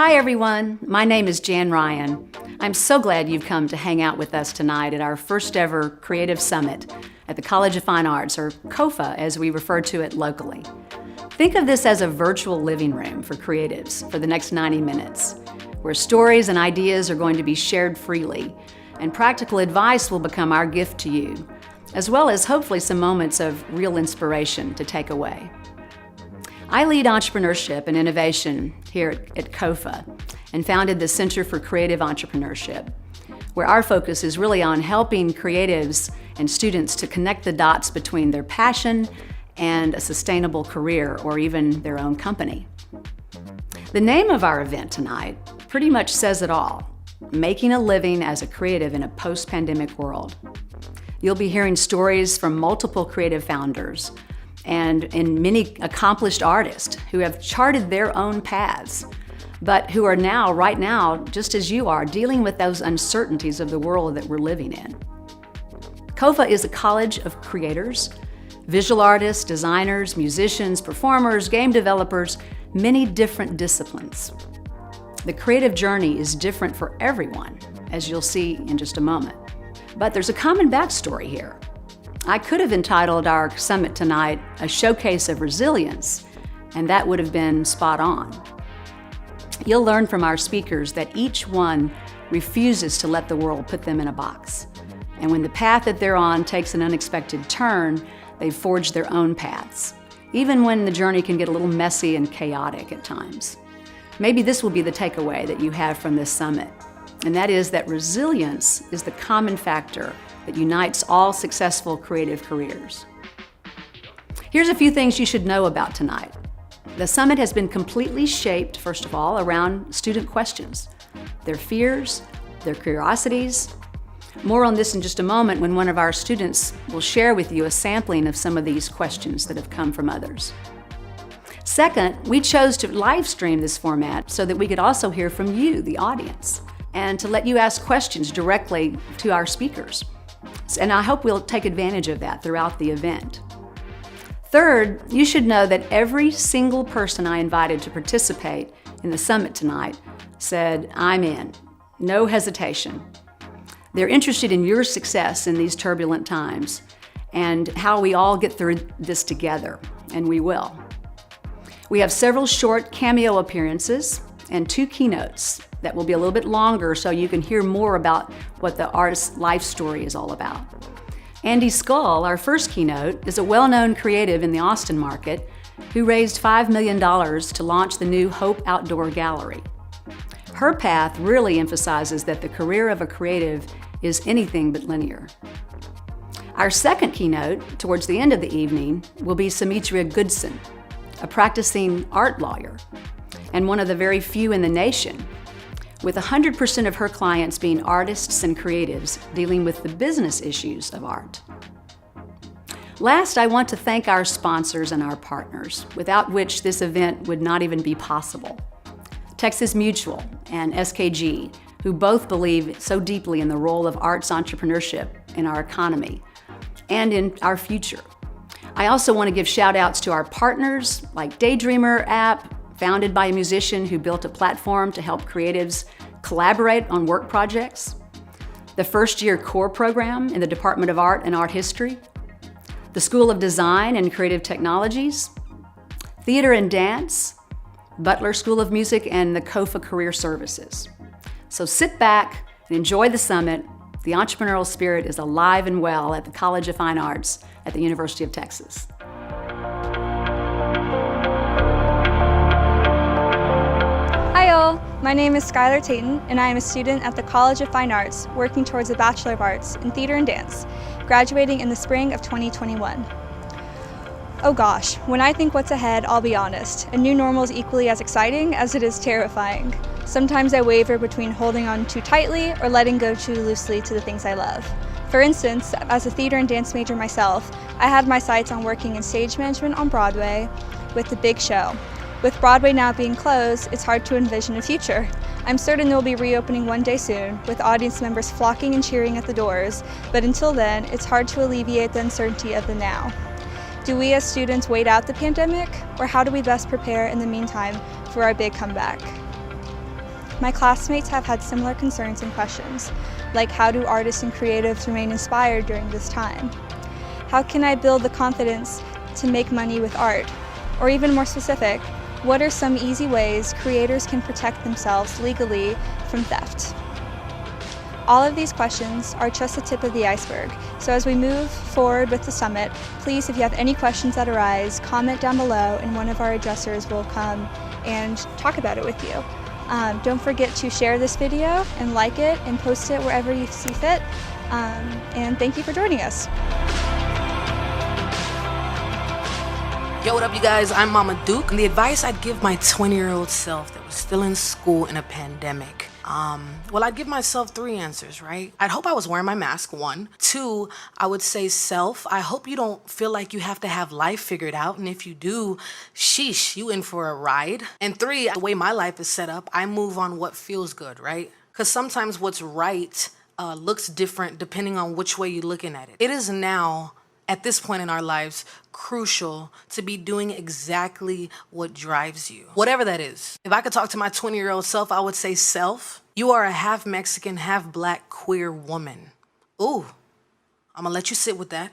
Hi everyone, my name is Jan Ryan. I'm so glad you've come to hang out with us tonight at our first ever Creative Summit at the College of Fine Arts, or COFA as we refer to it locally. Think of this as a virtual living room for creatives for the next 90 minutes, where stories and ideas are going to be shared freely, and practical advice will become our gift to you, as well as hopefully some moments of real inspiration to take away. I lead entrepreneurship and innovation here at COFA and founded the Center for Creative Entrepreneurship, where our focus is really on helping creatives and students to connect the dots between their passion and a sustainable career or even their own company. The name of our event tonight pretty much says it all: making a living as a creative in a post-pandemic world. You'll be hearing stories from multiple creative founders and many accomplished artists who have charted their own paths, but who are now, right now, just as you are, dealing with those uncertainties of the world that we're living in. COFA is a college of creators, visual artists, designers, musicians, performers, game developers, many different disciplines. The creative journey is different for everyone, as you'll see in just a moment. But there's a common backstory here. I could have entitled our summit tonight A Showcase of Resilience, and that would have been spot on. You'll learn from our speakers that each one refuses to let the world put them in a box. And when the path that they're on takes an unexpected turn, they forge their own paths, even when the journey can get a little messy and chaotic at times. Maybe this will be the takeaway that you have from this summit, and that is that resilience is the common factor that unites all successful creative careers. Here's a few things you should know about tonight. The summit has been completely shaped, first of all, around student questions, their fears, their curiosities. More on this in just a moment when one of our students will share with you a sampling of some of these questions that have come from others. Second, we chose to live stream this format so that we could also hear from you, the audience, and to let you ask questions directly to our speakers. And I hope we'll take advantage of that throughout the event. Third, you should know that every single person I invited to participate in the summit tonight said, "I'm in." No hesitation. They're interested in your success in these turbulent times and how we all get through this together, and we will. We have several short cameo appearances and 2 keynotes that will be a little bit longer so you can hear more about what the artist's life story is all about. Andi Scull, our first keynote, is a well-known creative in the Austin market who raised $5 million to launch the new Hope Outdoor Gallery. Her path really emphasizes that the career of a creative is anything but linear. Our second keynote, towards the end of the evening, will be Sammetria Goodson, a practicing art lawyer and one of the very few in the nation, with 100% of her clients being artists and creatives dealing with the business issues of art. Last, I want to thank our sponsors and our partners, without which this event would not even be possible. Texas Mutual and SKG, who both believe so deeply in the role of arts entrepreneurship in our economy and in our future. I also want to give shout outs to our partners like Daydreamer app, founded by a musician who built a platform to help creatives collaborate on work projects, the first-year core program in the Department of Art and Art History, the School of Design and Creative Technologies, Theater and Dance, Butler School of Music, and the COFA Career Services. So sit back and enjoy the summit. The entrepreneurial spirit is alive and well at the College of Fine Arts at the University of Texas. Hi all, my name is Skylar Tayton and I am a student at the College of Fine Arts working towards a Bachelor of Arts in Theater and Dance, graduating in the spring of 2021. Oh gosh, when I think what's ahead, I'll be honest, a new normal is equally as exciting as it is terrifying. Sometimes I waver between holding on too tightly or letting go too loosely to the things I love. For instance, as a theater and dance major myself, I had my sights on working in stage management on Broadway with The Big Show. With Broadway now being closed, it's hard to envision a future. I'm certain they'll be reopening one day soon, with audience members flocking and cheering at the doors, but until then, it's hard to alleviate the uncertainty of the now. Do we as students wait out the pandemic, or how do we best prepare in the meantime for our big comeback? my classmates have had similar concerns and questions, like how do artists and creatives remain inspired during this time? How can I build the confidence to make money with art? Or even more specific, what are some easy ways creators can protect themselves legally from theft? All of these questions are just the tip of the iceberg, so as we move forward with the summit, please, if you have any questions that arise, comment down below and one of our addressers will come and talk about it with you. Don't forget to share this video and like it and post it wherever you see fit. And thank you for joining us. Yo, what up, you guys? I'm Mama Duke, and the advice I'd give my 20-year-old self that was still in school in a pandemic, well, I'd give myself 3 answers, right? I'd hope I was wearing my mask, 1. 2, I would say self, I hope you don't feel like you have to have life figured out, and if you do, sheesh, you in for a ride. And 3, the way my life is set up, I move on what feels good, right? Because sometimes what's right looks different depending on which way you're looking at it. It is now, at this point in our lives, crucial to be doing exactly what drives you, whatever that is. If I could talk to my 20-year-old self, I would say, self, you are a half Mexican, half black queer woman. Ooh, I'm gonna let you sit with that.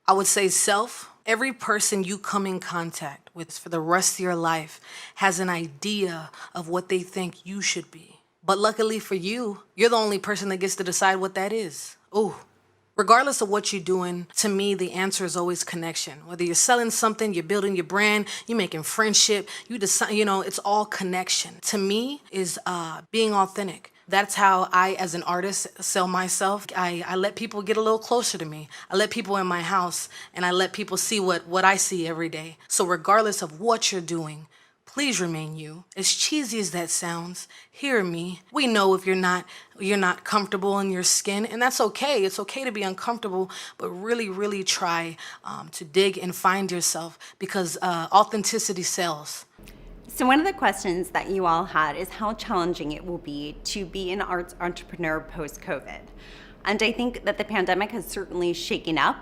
I would say, self, every person you come in contact with for the rest of your life has an idea of what they think you should be. But luckily for you, you're the only person that gets to decide what that is. Ooh. Regardless of what you're doing, to me, the answer is always connection. Whether you're selling something, you're building your brand, you're making friendship, you decide, it's all connection. To me, is being authentic. That's how I, as an artist, sell myself. I let people get a little closer to me. I let people in my house, and I let people see what I see every day. So regardless of what you're doing, please remain you. As cheesy as that sounds, hear me. We know if you're not comfortable in your skin, and that's okay. It's okay to be uncomfortable, but really, really try to dig and find yourself, because authenticity sells. So one of the questions that you all had is how challenging it will be to be an arts entrepreneur post-COVID. And I think that the pandemic has certainly shaken up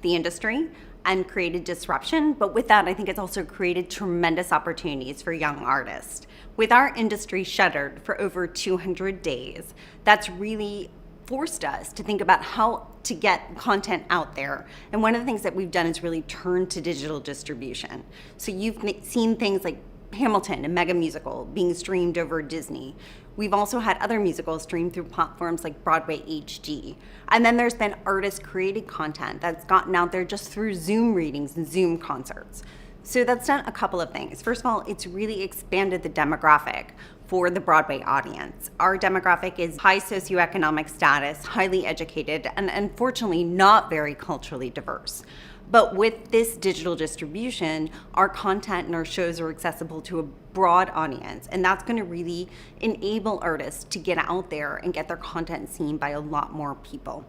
the industry and created disruption, but with that, I think it's also created tremendous opportunities for young artists. With our industry shuttered for over 200 days, that's really forced us to think about how to get content out there. And one of the things that we've done is really turn to digital distribution. So you've seen things like Hamilton, a mega musical, being streamed over Disney. We've also had other musicals streamed through platforms like Broadway HD. And then there's been artist-created content that's gotten out there just through Zoom readings and Zoom concerts. So that's done a couple of things. First of all, it's really expanded the demographic for the Broadway audience. Our demographic is high socioeconomic status, highly educated, and unfortunately not very culturally diverse. But with this digital distribution, our content and our shows are accessible to a broad audience, and that's going to really enable artists to get out there and get their content seen by a lot more people.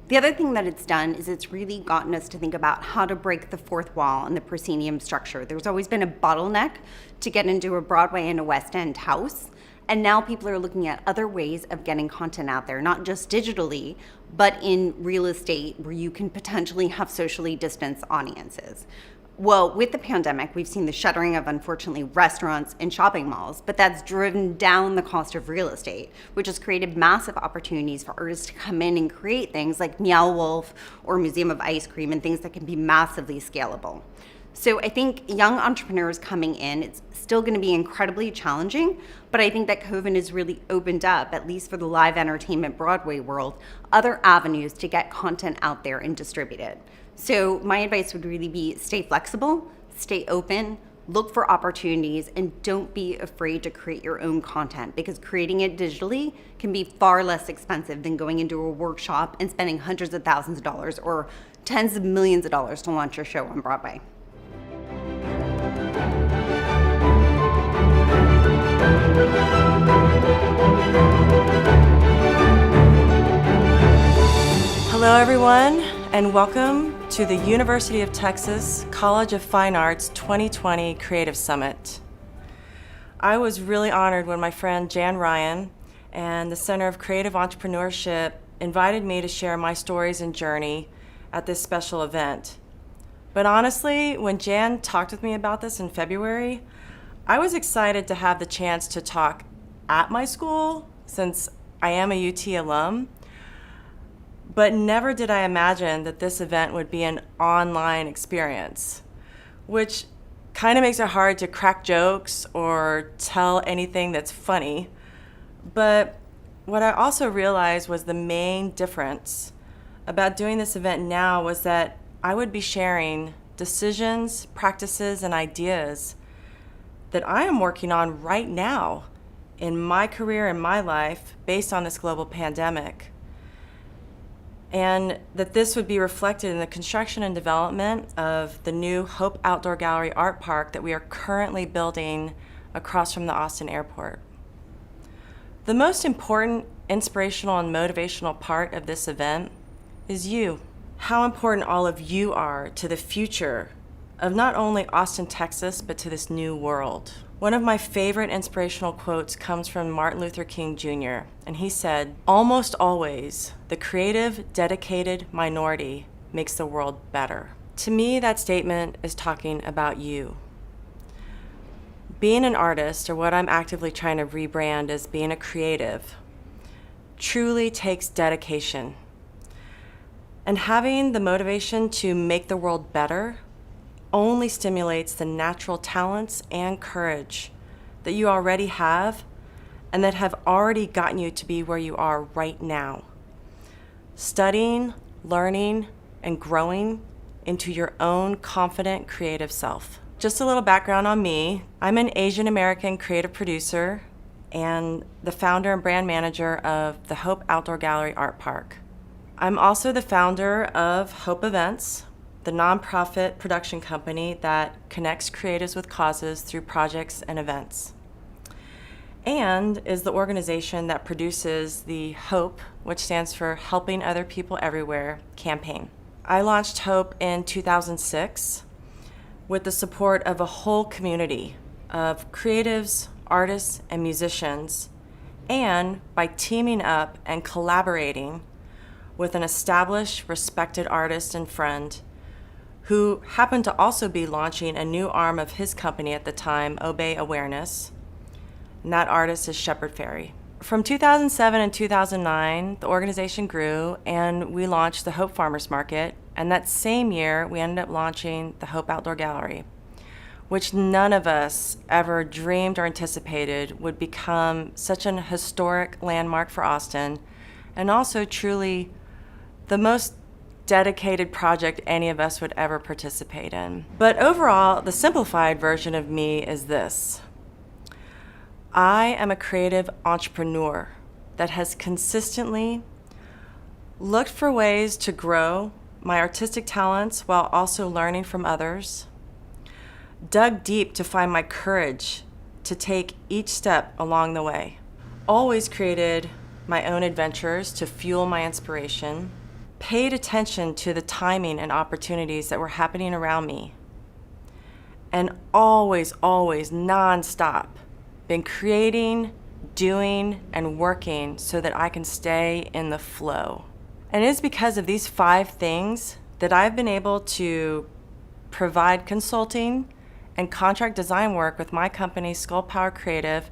The other thing that it's done is it's really gotten us to think about how to break the fourth wall in the proscenium structure. There's always been a bottleneck to get into a Broadway and a West End house. And now people are looking at other ways of getting content out there, not just digitally, but in real estate where you can potentially have socially distanced audiences. Well, with the pandemic, we've seen the shuttering of, unfortunately, restaurants and shopping malls, but that's driven down the cost of real estate, which has created massive opportunities for artists to come in and create things like Meow Wolf or Museum of Ice Cream and things that can be massively scalable. So I think young entrepreneurs coming in, it's still going to be incredibly challenging, but I think that COVID has really opened up, at least for the live entertainment Broadway world, other avenues to get content out there and distribute it. So my advice would really be stay flexible, stay open, look for opportunities, and don't be afraid to create your own content, because creating it digitally can be far less expensive than going into a workshop and spending hundreds of thousands of dollars or tens of millions of dollars to launch your show on Broadway. Hello everyone, and welcome to the University of Texas College of Fine Arts 2020 Creative Summit. I was really honored when my friend Jan Ryan and the Center of Creative Entrepreneurship invited me to share my stories and journey at this special event. But honestly, when Jan talked with me about this in February, I was excited to have the chance to talk at my school, since I am a UT alum, but never did I imagine that this event would be an online experience, which kind of makes it hard to crack jokes or tell anything that's funny. But what I also realized was the main difference about doing this event now was that I would be sharing decisions, practices, and ideas that I am working on right now in my career and my life based on this global pandemic. And that this would be reflected in the construction and development of the new Hope Outdoor Gallery Art Park that we are currently building across from the Austin airport. The most important inspirational and motivational part of this event is you. How important all of you are to the future of not only Austin, Texas, but to this new world. One of my favorite inspirational quotes comes from Martin Luther King Jr., and he said, "Almost always, the creative, dedicated minority makes the world better." To me, that statement is talking about you. Being an artist, or what I'm actively trying to rebrand as being a creative, truly takes dedication. And having the motivation to make the world better only stimulates the natural talents and courage that you already have and that have already gotten you to be where you are right now. Studying, learning, and growing into your own confident, creative self. Just a little background on me. I'm an Asian American creative producer and the founder and brand manager of the Hope Outdoor Gallery Art Park. I'm also the founder of Hope Events, the nonprofit production company that connects creatives with causes through projects and events, and is the organization that produces the HOPE, which stands for Helping Other People Everywhere campaign. I launched HOPE in 2006 with the support of a whole community of creatives, artists, and musicians, and by teaming up and collaborating with an established, respected artist and friend who happened to also be launching a new arm of his company at the time, Obey Awareness, and that artist is Shepard Fairey. From 2007 and 2009, the organization grew and we launched the Hope Farmers Market, and that same year we ended up launching the Hope Outdoor Gallery, which none of us ever dreamed or anticipated would become such an historic landmark for Austin, and also truly the most dedicated project any of us would ever participate in. But overall, the simplified version of me is this. I am a creative entrepreneur that has consistently looked for ways to grow my artistic talents while also learning from others, dug deep to find my courage to take each step along the way, always created my own adventures to fuel my inspiration, paid attention to the timing and opportunities that were happening around me, and always, nonstop, been creating, doing, and working so that I can stay in the flow. And it is because of these 5 things that I've been able to provide consulting and contract design work with my company, Scull Power Creative,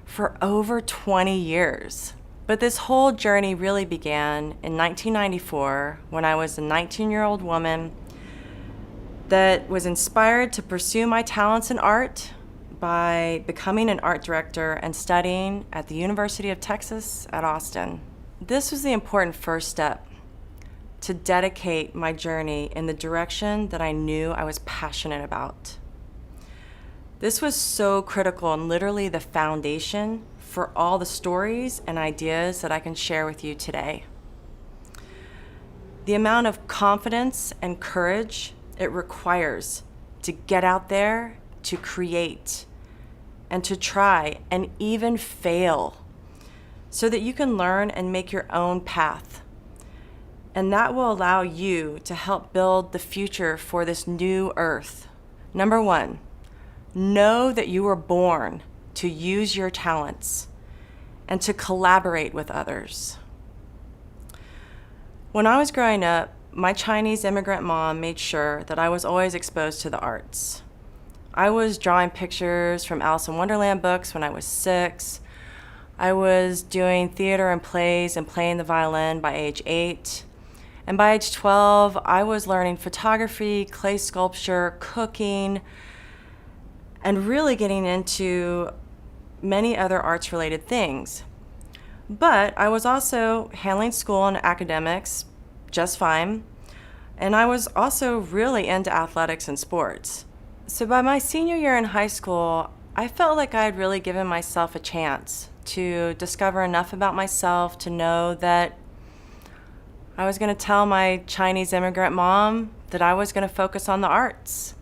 for over 20 years. But this whole journey really began in 1994 when I was a 19-year-old woman that was inspired to pursue my talents in art by becoming an art director and studying at the University of Texas at Austin. This was the important first step to dedicate my journey in the direction that I knew I was passionate about. This was so critical and literally the foundation for all the stories and ideas that I can share with you today. The amount of confidence and courage it requires to get out there, to create, and to try and even fail so that you can learn and make your own path. And that will allow you to help build the future for this new earth. Number 1, know that you were born to use your talents and to collaborate with others. When I was growing up, my Chinese immigrant mom made sure that I was always exposed to the arts. I was drawing pictures from Alice in Wonderland books when I was 6. I was doing theater and plays and playing the violin by age 8. And by age 12, I was learning photography, clay sculpture, cooking, and really getting into many other arts-related things. But I was also handling school and academics just fine, and I was also really into athletics and sports. So by my senior year in high school, I felt like I had really given myself a chance to discover enough about myself to know that I was going to tell my Chinese immigrant mom that I was going to focus on the arts.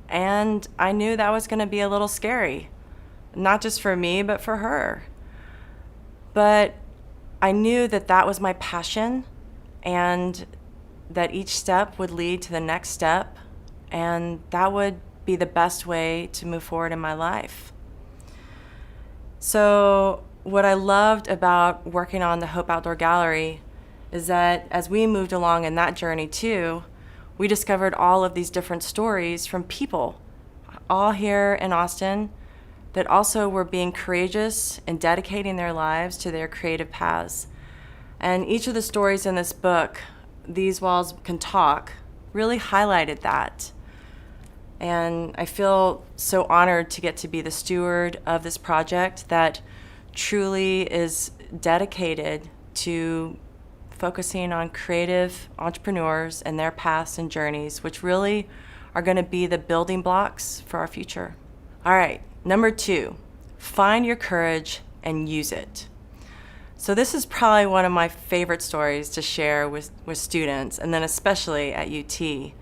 And I knew that was going to be a little scary, not just for me, but for her. But I knew that that was my passion, and that each step would lead to the next step, and that would be the best way to move forward in my life. So what I loved about working on the Hope Outdoor Gallery is that as we moved along in that journey too, we discovered all of these different stories from people, all here in Austin, that also were being courageous and dedicating their lives to their creative paths. And each of the stories in this book, These Walls Can Talk, really highlighted that. And I feel so honored to get to be the steward of this project that truly is dedicated to focusing on creative entrepreneurs and their paths and journeys, which really are going to be the building blocks for our future. All right, number 2, find your courage and use it. So this is probably one of my favorite stories to share with students, and then especially at UT,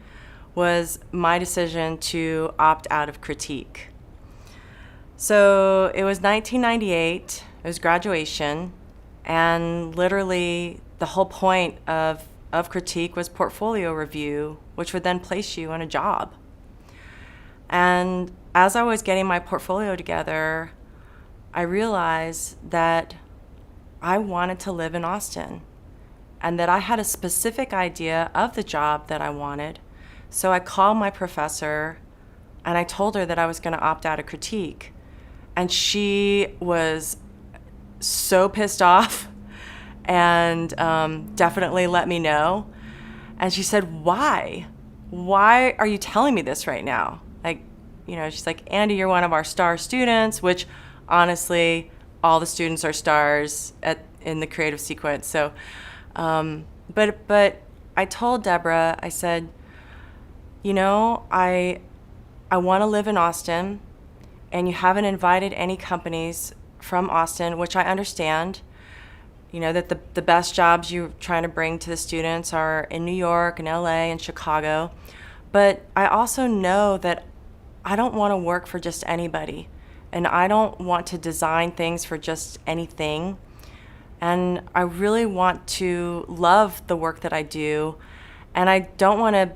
was my decision to opt out of critique. So it was 1998, it was graduation, and literally the whole point of critique was portfolio review, which would then place you in a job. And as I was getting my portfolio together, I realized that I wanted to live in Austin and that I had a specific idea of the job that I wanted. So I called my professor and I told her that I was going to opt out of critique. And she was so pissed off and definitely let me know. And she said, why? Why are you telling me this right now? Like, you know, she's like, Andi, you're one of our star students, which honestly, all the students are stars in the creative sequence. So, but I told Deborah, I said, you know, I want to live in Austin, and you haven't invited any companies from Austin, which I understand. You know, that the best jobs you're trying to bring to the students are in New York and LA and Chicago. But I also know that I don't want to work for just anybody, and I don't want to design things for just anything. And I really want to love the work that I do, and I don't want to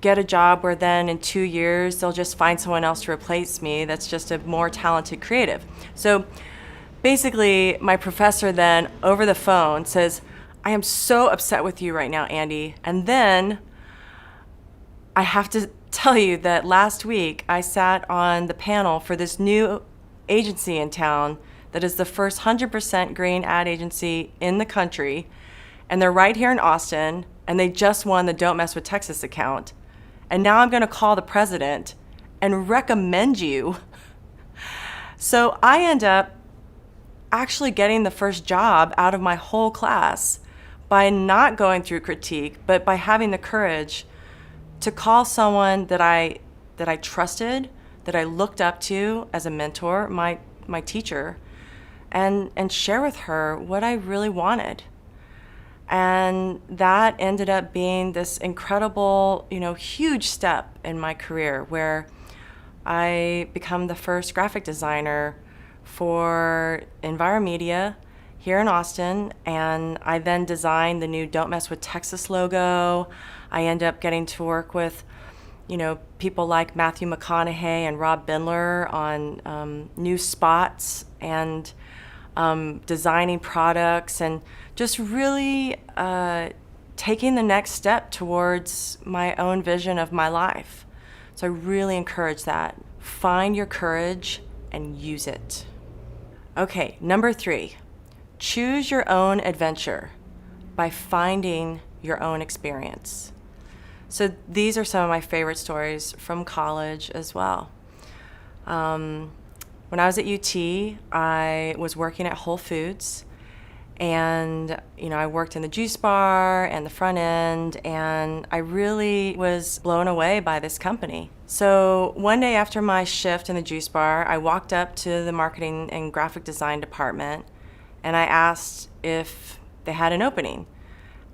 get a job where then in 2 years they'll just find someone else to replace me that's just a more talented creative. So basically, my professor then over the phone says, I am so upset with you right now, Andi. And then I have to tell you that last week I sat on the panel for this new agency in town that is the first 100% green ad agency in the country. And they're right here in Austin, and they just won the Don't Mess with Texas account. And now I'm going to call the president and recommend you. So I end up actually getting the first job out of my whole class by not going through critique, but by having the courage to call someone that I trusted, that I looked up to as a mentor, my teacher, and share with her what I really wanted. And that ended up being this incredible, huge step in my career where I become the first graphic designer for Enviromedia here in Austin, and I then designed the new Don't Mess with Texas logo. I end up getting to work with, people like Matthew McConaughey and Rob Bindler on new spots and designing products and just really taking the next step towards my own vision of my life. So I really encourage that. Find your courage and use it. Okay, number 3, choose your own adventure by finding your own experience. So these are some of my favorite stories from college as well. When I was at UT, I was working at Whole Foods, and I worked in the juice bar and the front end, and I really was blown away by this company. So one day after my shift in the juice bar, I walked up to the marketing and graphic design department, and I asked if they had an opening.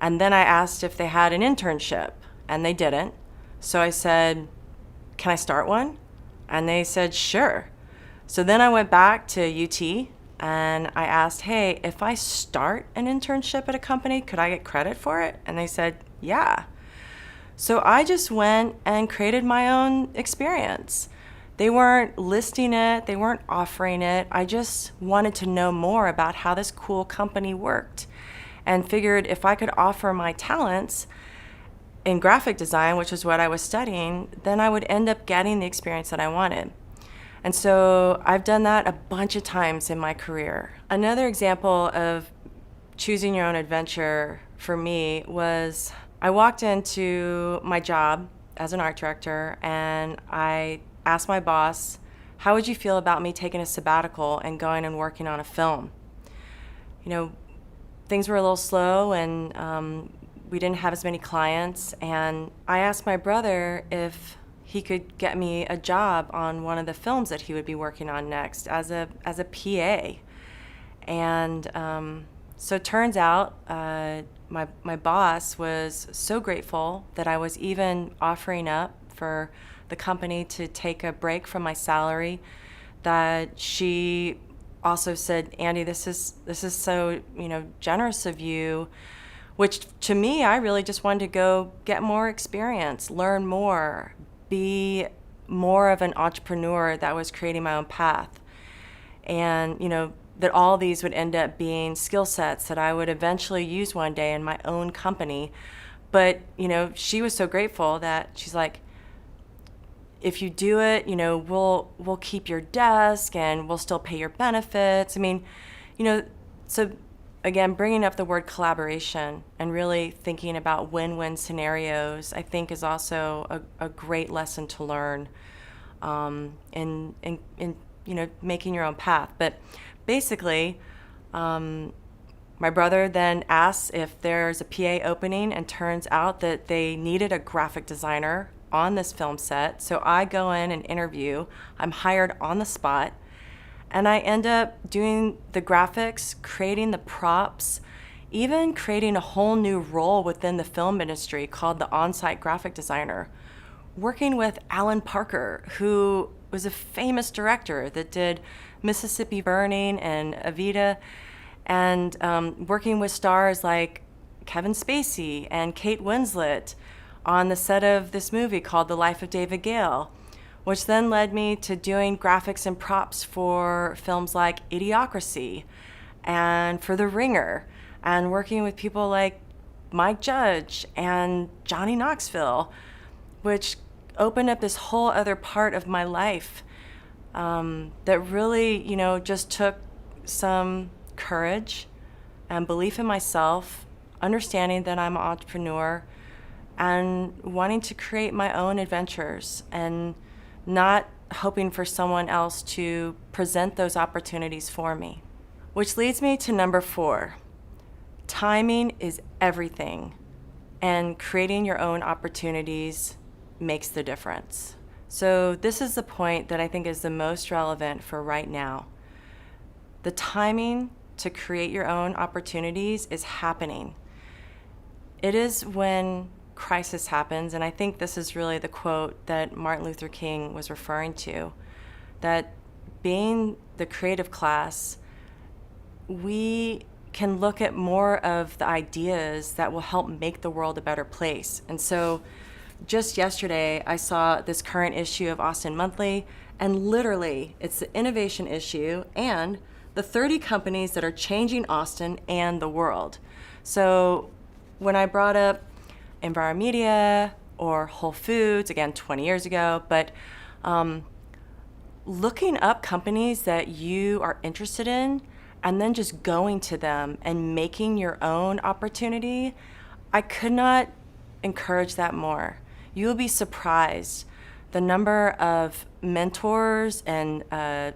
And then I asked if they had an internship, and they didn't. So I said, "Can I start one?" And they said, "Sure." So then I went back to UT and I asked, "Hey, if I start an internship at a company, could I get credit for it?" And they said, "Yeah." So I just went and created my own experience. They weren't listing it, they weren't offering it. I just wanted to know more about how this cool company worked, and figured if I could offer my talents in graphic design, which is what I was studying, then I would end up getting the experience that I wanted. And so I've done that a bunch of times in my career. Another example of choosing your own adventure for me was I walked into my job as an art director, and I asked my boss, "How would you feel about me taking a sabbatical and going and working on a film?" Things were a little slow, and we didn't have as many clients, and I asked my brother if he could get me a job on one of the films that he would be working on next as a PA. And so it turns out my boss was so grateful that I was even offering up for the company to take a break from my salary, that she also said, "Andi, this is so generous of you," which to me, I really just wanted to go get more experience, learn more, be more of an entrepreneur that was creating my own path. And, that all these would end up being skill sets that I would eventually use one day in my own company. But, she was so grateful that she's like, "If you do it, we'll keep your desk and we'll still pay your benefits." I mean, so again, bringing up the word collaboration and really thinking about win-win scenarios, I think is also a great lesson to learn in making your own path. But basically, my brother then asks if there's a PA opening, and turns out that they needed a graphic designer on this film set. So I go in and interview. I'm hired on the spot. And I end up doing the graphics, creating the props, even creating a whole new role within the film industry called the on-site graphic designer, working with Alan Parker, who was a famous director that did Mississippi Burning and Evita, and working with stars like Kevin Spacey and Kate Winslet on the set of this movie called The Life of David Gale, which then led me to doing graphics and props for films like Idiocracy and for The Ringer, and working with people like Mike Judge and Johnny Knoxville, which opened up this whole other part of my life that really, just took some courage and belief in myself, understanding that I'm an entrepreneur, and wanting to create my own adventures, and not hoping for someone else to present those opportunities for me. Which leads me to number 4. Timing is everything, and creating your own opportunities makes the difference. So this is the point that I think is the most relevant for right now. The timing to create your own opportunities is happening. It is when crisis happens, and I think this is really the quote that Martin Luther King was referring to, that being the creative class, we can look at more of the ideas that will help make the world a better place. And so just yesterday, I saw this current issue of Austin Monthly, and literally it's the innovation issue and the 30 companies that are changing Austin and the world. So when I brought up Enviromedia or Whole Foods, again, 20 years ago, but looking up companies that you are interested in and then just going to them and making your own opportunity, I could not encourage that more. You'll be surprised the number of mentors and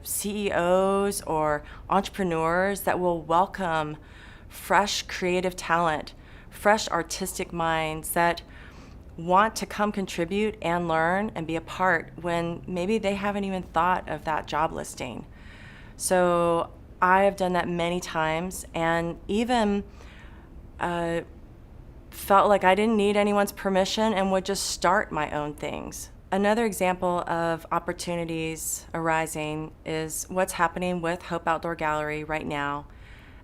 CEOs or entrepreneurs that will welcome fresh creative talent, fresh artistic minds that want to come contribute and learn and be a part when maybe they haven't even thought of that job listing. So I have done that many times, and even felt like I didn't need anyone's permission and would just start my own things. Another example of opportunities arising is what's happening with Hope Outdoor Gallery right now,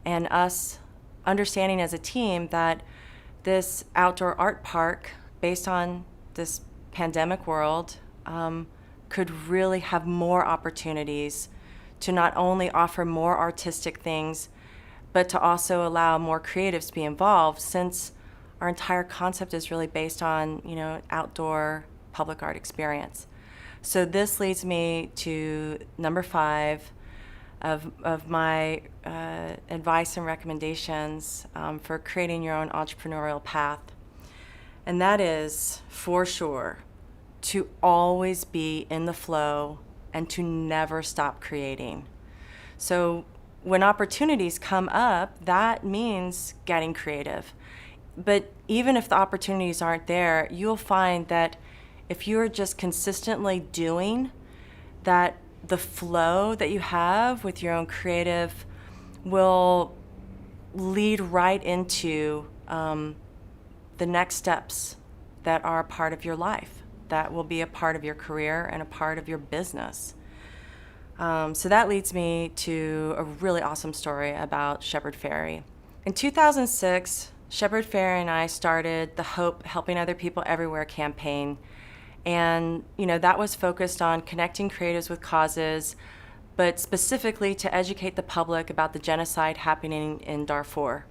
and us understanding as a team that this outdoor art park, based on this pandemic world, could really have more opportunities to not only offer more artistic things, but to also allow more creatives to be involved, since our entire concept is really based on, outdoor public art experience. So this leads me to number 5 of my advice and recommendations for creating your own entrepreneurial path. And that is, for sure, to always be in the flow and to never stop creating. So when opportunities come up, that means getting creative. But even if the opportunities aren't there, you'll find that if you're just consistently doing that, the flow that you have with your own creative will lead right into the next steps that are a part of your life, that will be a part of your career and a part of your business. So that leads me to a really awesome story about Shepard Fairey. In 2006, Shepard Fairey and I started the Hope Helping Other People Everywhere campaign. And, that was focused on connecting creatives with causes, but specifically to educate the public about the genocide happening in Darfur.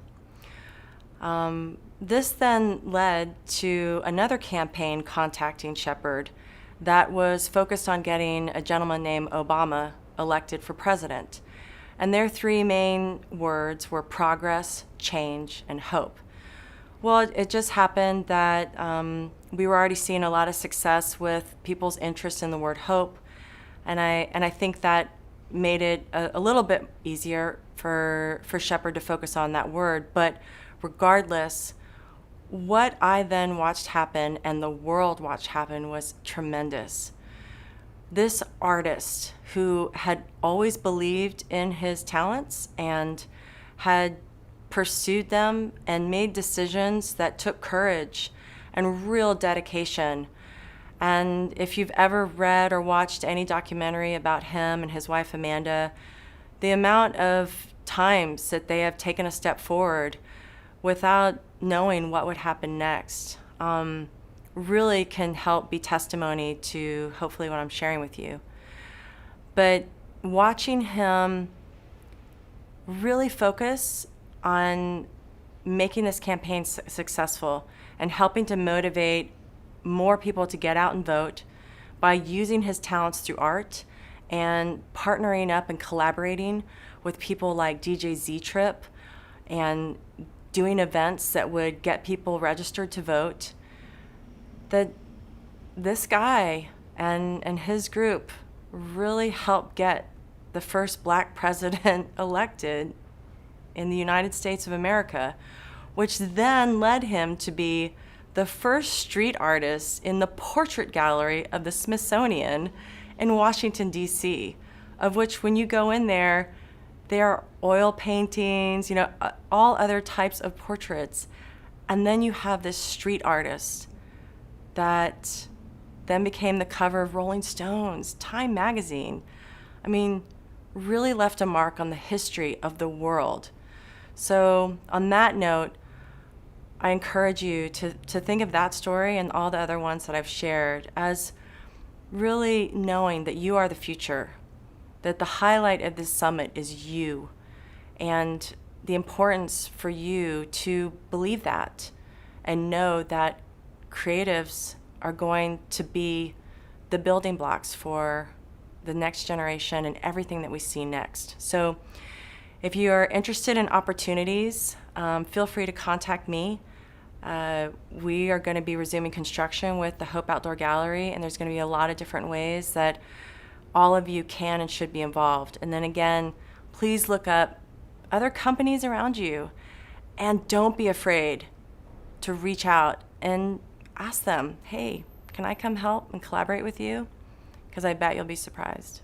This then led to another campaign contacting Shepard that was focused on getting a gentleman named Obama elected for president. And their 3 main words were progress, change, and hope. Well, it just happened that we were already seeing a lot of success with people's interest in the word hope, and I think that made it a little bit easier for Shepard to focus on that word. But regardless, what I then watched happen and the world watched happen was tremendous. This artist, who had always believed in his talents and had pursued them and made decisions that took courage and real dedication. And if you've ever read or watched any documentary about him and his wife Amanda, the amount of times that they have taken a step forward without knowing what would happen next really can help be testimony to hopefully what I'm sharing with you. But watching him really focus on making this campaign successful and helping to motivate more people to get out and vote by using his talents through art and partnering up and collaborating with people like DJ Z-Trip and doing events that would get people registered to vote, that this guy and his group really helped get the first Black president elected in the United States of America, which then led him to be the first street artist in the portrait gallery of the Smithsonian in Washington, D.C., of which when you go in there are oil paintings, all other types of portraits. And then you have this street artist that then became the cover of Rolling Stone's, Time magazine. I mean, really left a mark on the history of the world. So on that note, I encourage you to think of that story and all the other ones that I've shared as really knowing that you are the future, that the highlight of this summit is you, and the importance for you to believe that and know that creatives are going to be the building blocks for the next generation and everything that we see next. So if you are interested in opportunities, feel free to contact me. We are going to be resuming construction with the Hope Outdoor Gallery, and there's going to be a lot of different ways that all of you can and should be involved. And then again, please look up other companies around you, and don't be afraid to reach out and ask them, hey, can I come help and collaborate with you? Because I bet you'll be surprised.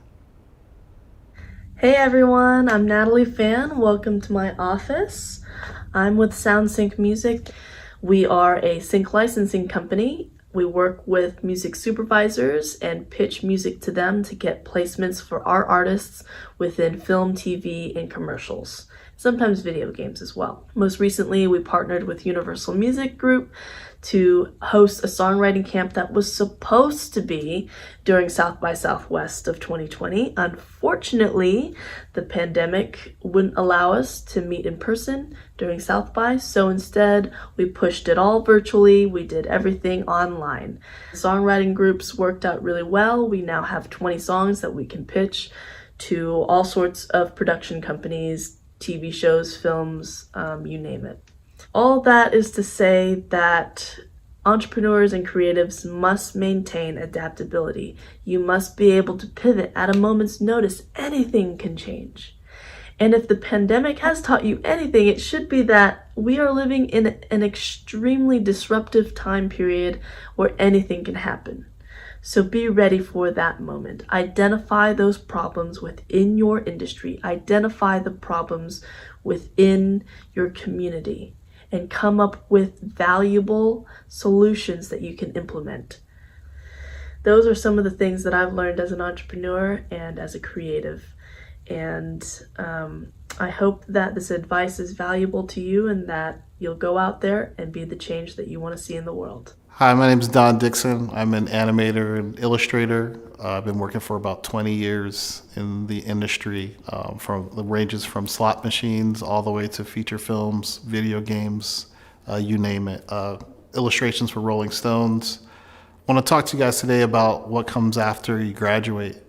Hey everyone, I'm Nathalie Phan. Welcome to my office. I'm with SoundSync Music. We are a sync licensing company. We work with music supervisors and pitch music to them to get placements for our artists within film, TV, and commercials. Sometimes video games as well. Most recently, we partnered with Universal Music Group to host a songwriting camp that was supposed to be during South by Southwest of 2020. Unfortunately, the pandemic wouldn't allow us to meet in person during South by, so instead we pushed it all virtually. We did everything online. Songwriting groups worked out really well. We now have 20 songs that we can pitch to all sorts of production companies, TV shows, films, you name it. All that is to say that entrepreneurs and creatives must maintain adaptability. You must be able to pivot at a moment's notice. Anything can change. And if the pandemic has taught you anything, it should be that we are living in an extremely disruptive time period where anything can happen. So be ready for that moment. Identify those problems within your industry. Identify the problems within your community and come up with valuable solutions that you can implement. Those are some of the things that I've learned as an entrepreneur and as a creative. And I hope that this advice is valuable to you and that you'll go out there and be the change that you want to see in the world. Hi, my name is Dixon. I'm an animator and illustrator. I've been working for about 20 years in the industry, ranges from slot machines all the way to feature films, video games, you name it. Illustrations for Rolling Stones. I want to talk to you guys today about what comes after you graduate.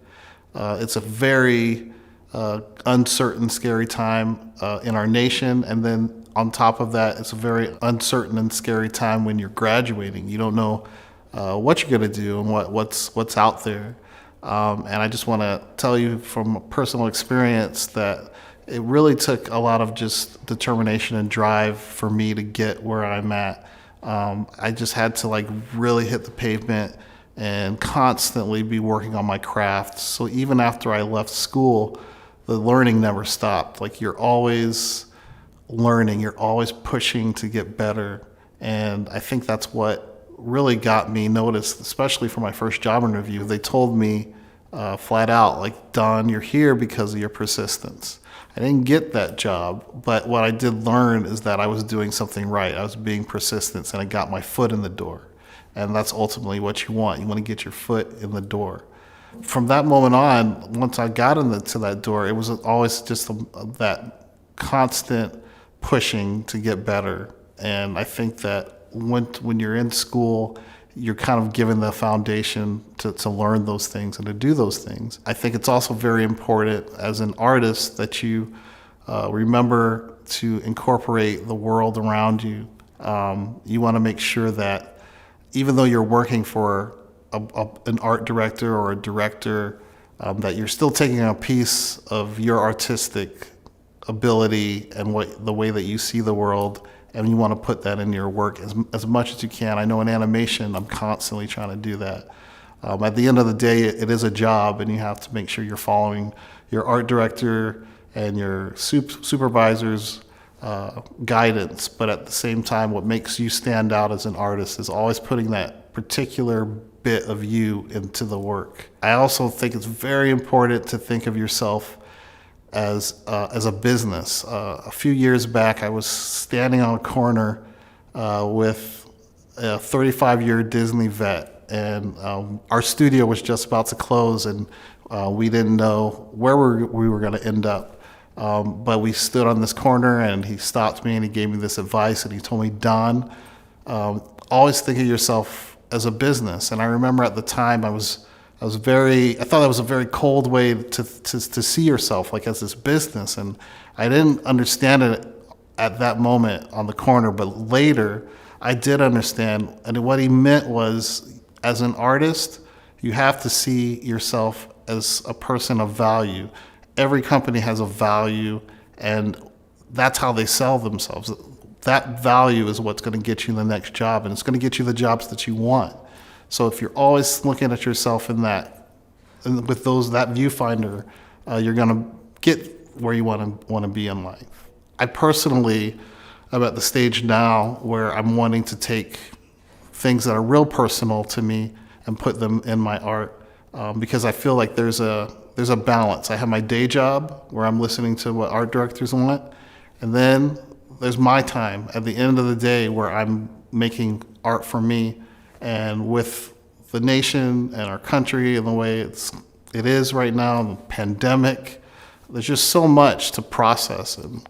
It's a very uncertain, scary time in our nation, and then on top of that, it's a very uncertain and scary time when you're graduating. You don't know what you're going to do and what's out there. And I just want to tell you from personal experience that it really took a lot of just determination and drive for me to get where I'm at. I just had to really hit the pavement and constantly be working on my craft. So even after I left school, the learning never stopped. You're always learning, you're always pushing to get better. And I think that's what really got me noticed, especially for my first job interview. They told me flat out, Don, you're here because of your persistence. I didn't get that job, but what I did learn is that I was doing something right. I was being persistent, and I got my foot in the door. And that's ultimately what you want. You want to get your foot in the door. From that moment on, once I got into that door, it was always just that constant pushing to get better. And I think that when you're in school, you're kind of given the foundation to learn those things and to do those things. I think it's also very important as an artist that you remember to incorporate the world around you. You want to make sure that even though you're working for an art director or a director, that you're still taking a piece of your artistic ability and the way that you see the world, and you want to put that in your work as much as you can. I know in animation, I'm constantly trying to do that. At the end of the day, it is a job, and you have to make sure you're following your art director and your supervisor's guidance. But at the same time, what makes you stand out as an artist is always putting that particular bit of you into the work. I also think it's very important to think of yourself as a business. A few years back, I was standing on a corner with a 35-year Disney vet, and our studio was just about to close, and we didn't know where we were going to end up. But we stood on this corner, and he stopped me, and he gave me this advice, and he told me, Don, always think of yourself as a business. And I remember at the time I was I thought that was a very cold way to see yourself, like as this business. And I didn't understand it at that moment on the corner, but later I did understand. And what he meant was, as an artist, you have to see yourself as a person of value. Every company has a value, and that's how they sell themselves. That value is what's going to get you the next job, and it's going to get you the jobs that you want. So if you're always looking at yourself in that, and with that viewfinder, you're going to get where you want to be in life. I personally am at the stage now where I'm wanting to take things that are real personal to me and put them in my art, because I feel like there's a balance. I have my day job where I'm listening to what art directors want, and then there's my time at the end of the day where I'm making art for me. And with the nation and our country and the way it is right now, the pandemic, there's just so much to process, and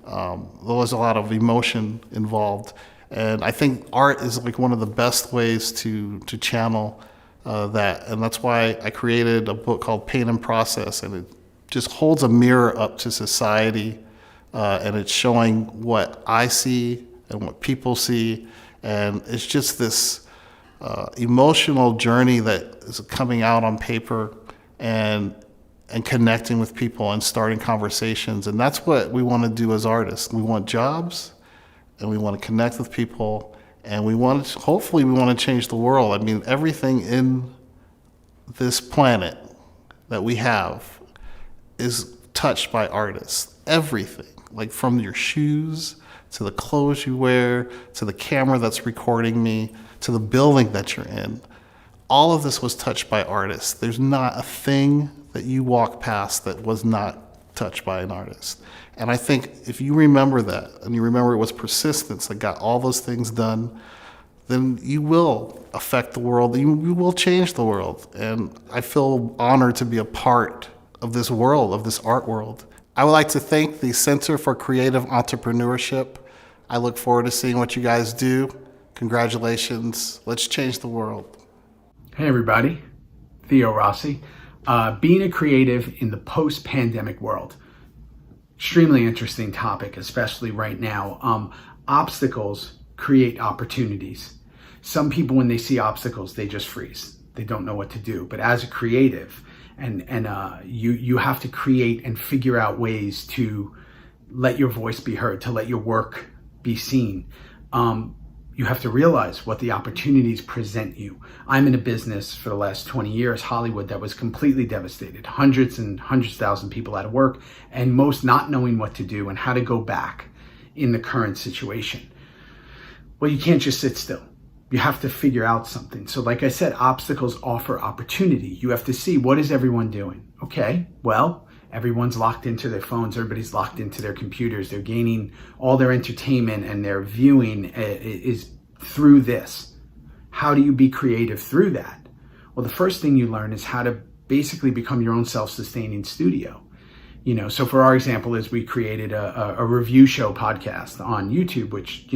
there's a lot of emotion involved. And I think art is like one of the best ways to channel that. And that's why I created a book called Pain and Process, and it just holds a mirror up to society, and it's showing what I see and what people see. And it's just this emotional journey that is coming out on paper and connecting with people and starting conversations. And that's what we want to do as artists. We want jobs, and we want to connect with people, and hopefully we want to change the world. I mean, everything in this planet that we have is touched by artists. Everything, like from your shoes to the clothes you wear, to the camera that's recording me, to the building that you're in. All of this was touched by artists. There's not a thing that you walk past that was not touched by an artist. And I think if you remember that, and you remember it was persistence that got all those things done, then you will affect the world. You will change the world. And I feel honored to be a part of this world, of this art world. I would like to thank the Center for Creative Entrepreneurship. I look forward to seeing what you guys do. Congratulations. Let's change the world. Hey everybody, Theo Rossi. Being a creative in the post-pandemic world. Extremely interesting topic, especially right now. Obstacles create opportunities. Some people, when they see obstacles, they just freeze. They don't know what to do. But as a creative, you have to create and figure out ways to let your voice be heard, to let your work be seen. You have to realize what the opportunities present you. I'm in a business for the last 20 years, Hollywood, that was completely devastated. Hundreds and hundreds of thousands of people out of work, and most not knowing what to do and how to go back in the current situation. Well, you can't just sit still. You have to figure out something. So like I said, obstacles offer opportunity. You have to see, what is everyone doing? Okay, well, everyone's locked into their phones. Everybody's locked into their computers. They're gaining all their entertainment and their viewing is through this. How do you be creative through that? Well, the first thing you learn is how to basically become your own self-sustaining studio. So for our example is we created a review show podcast on YouTube, which,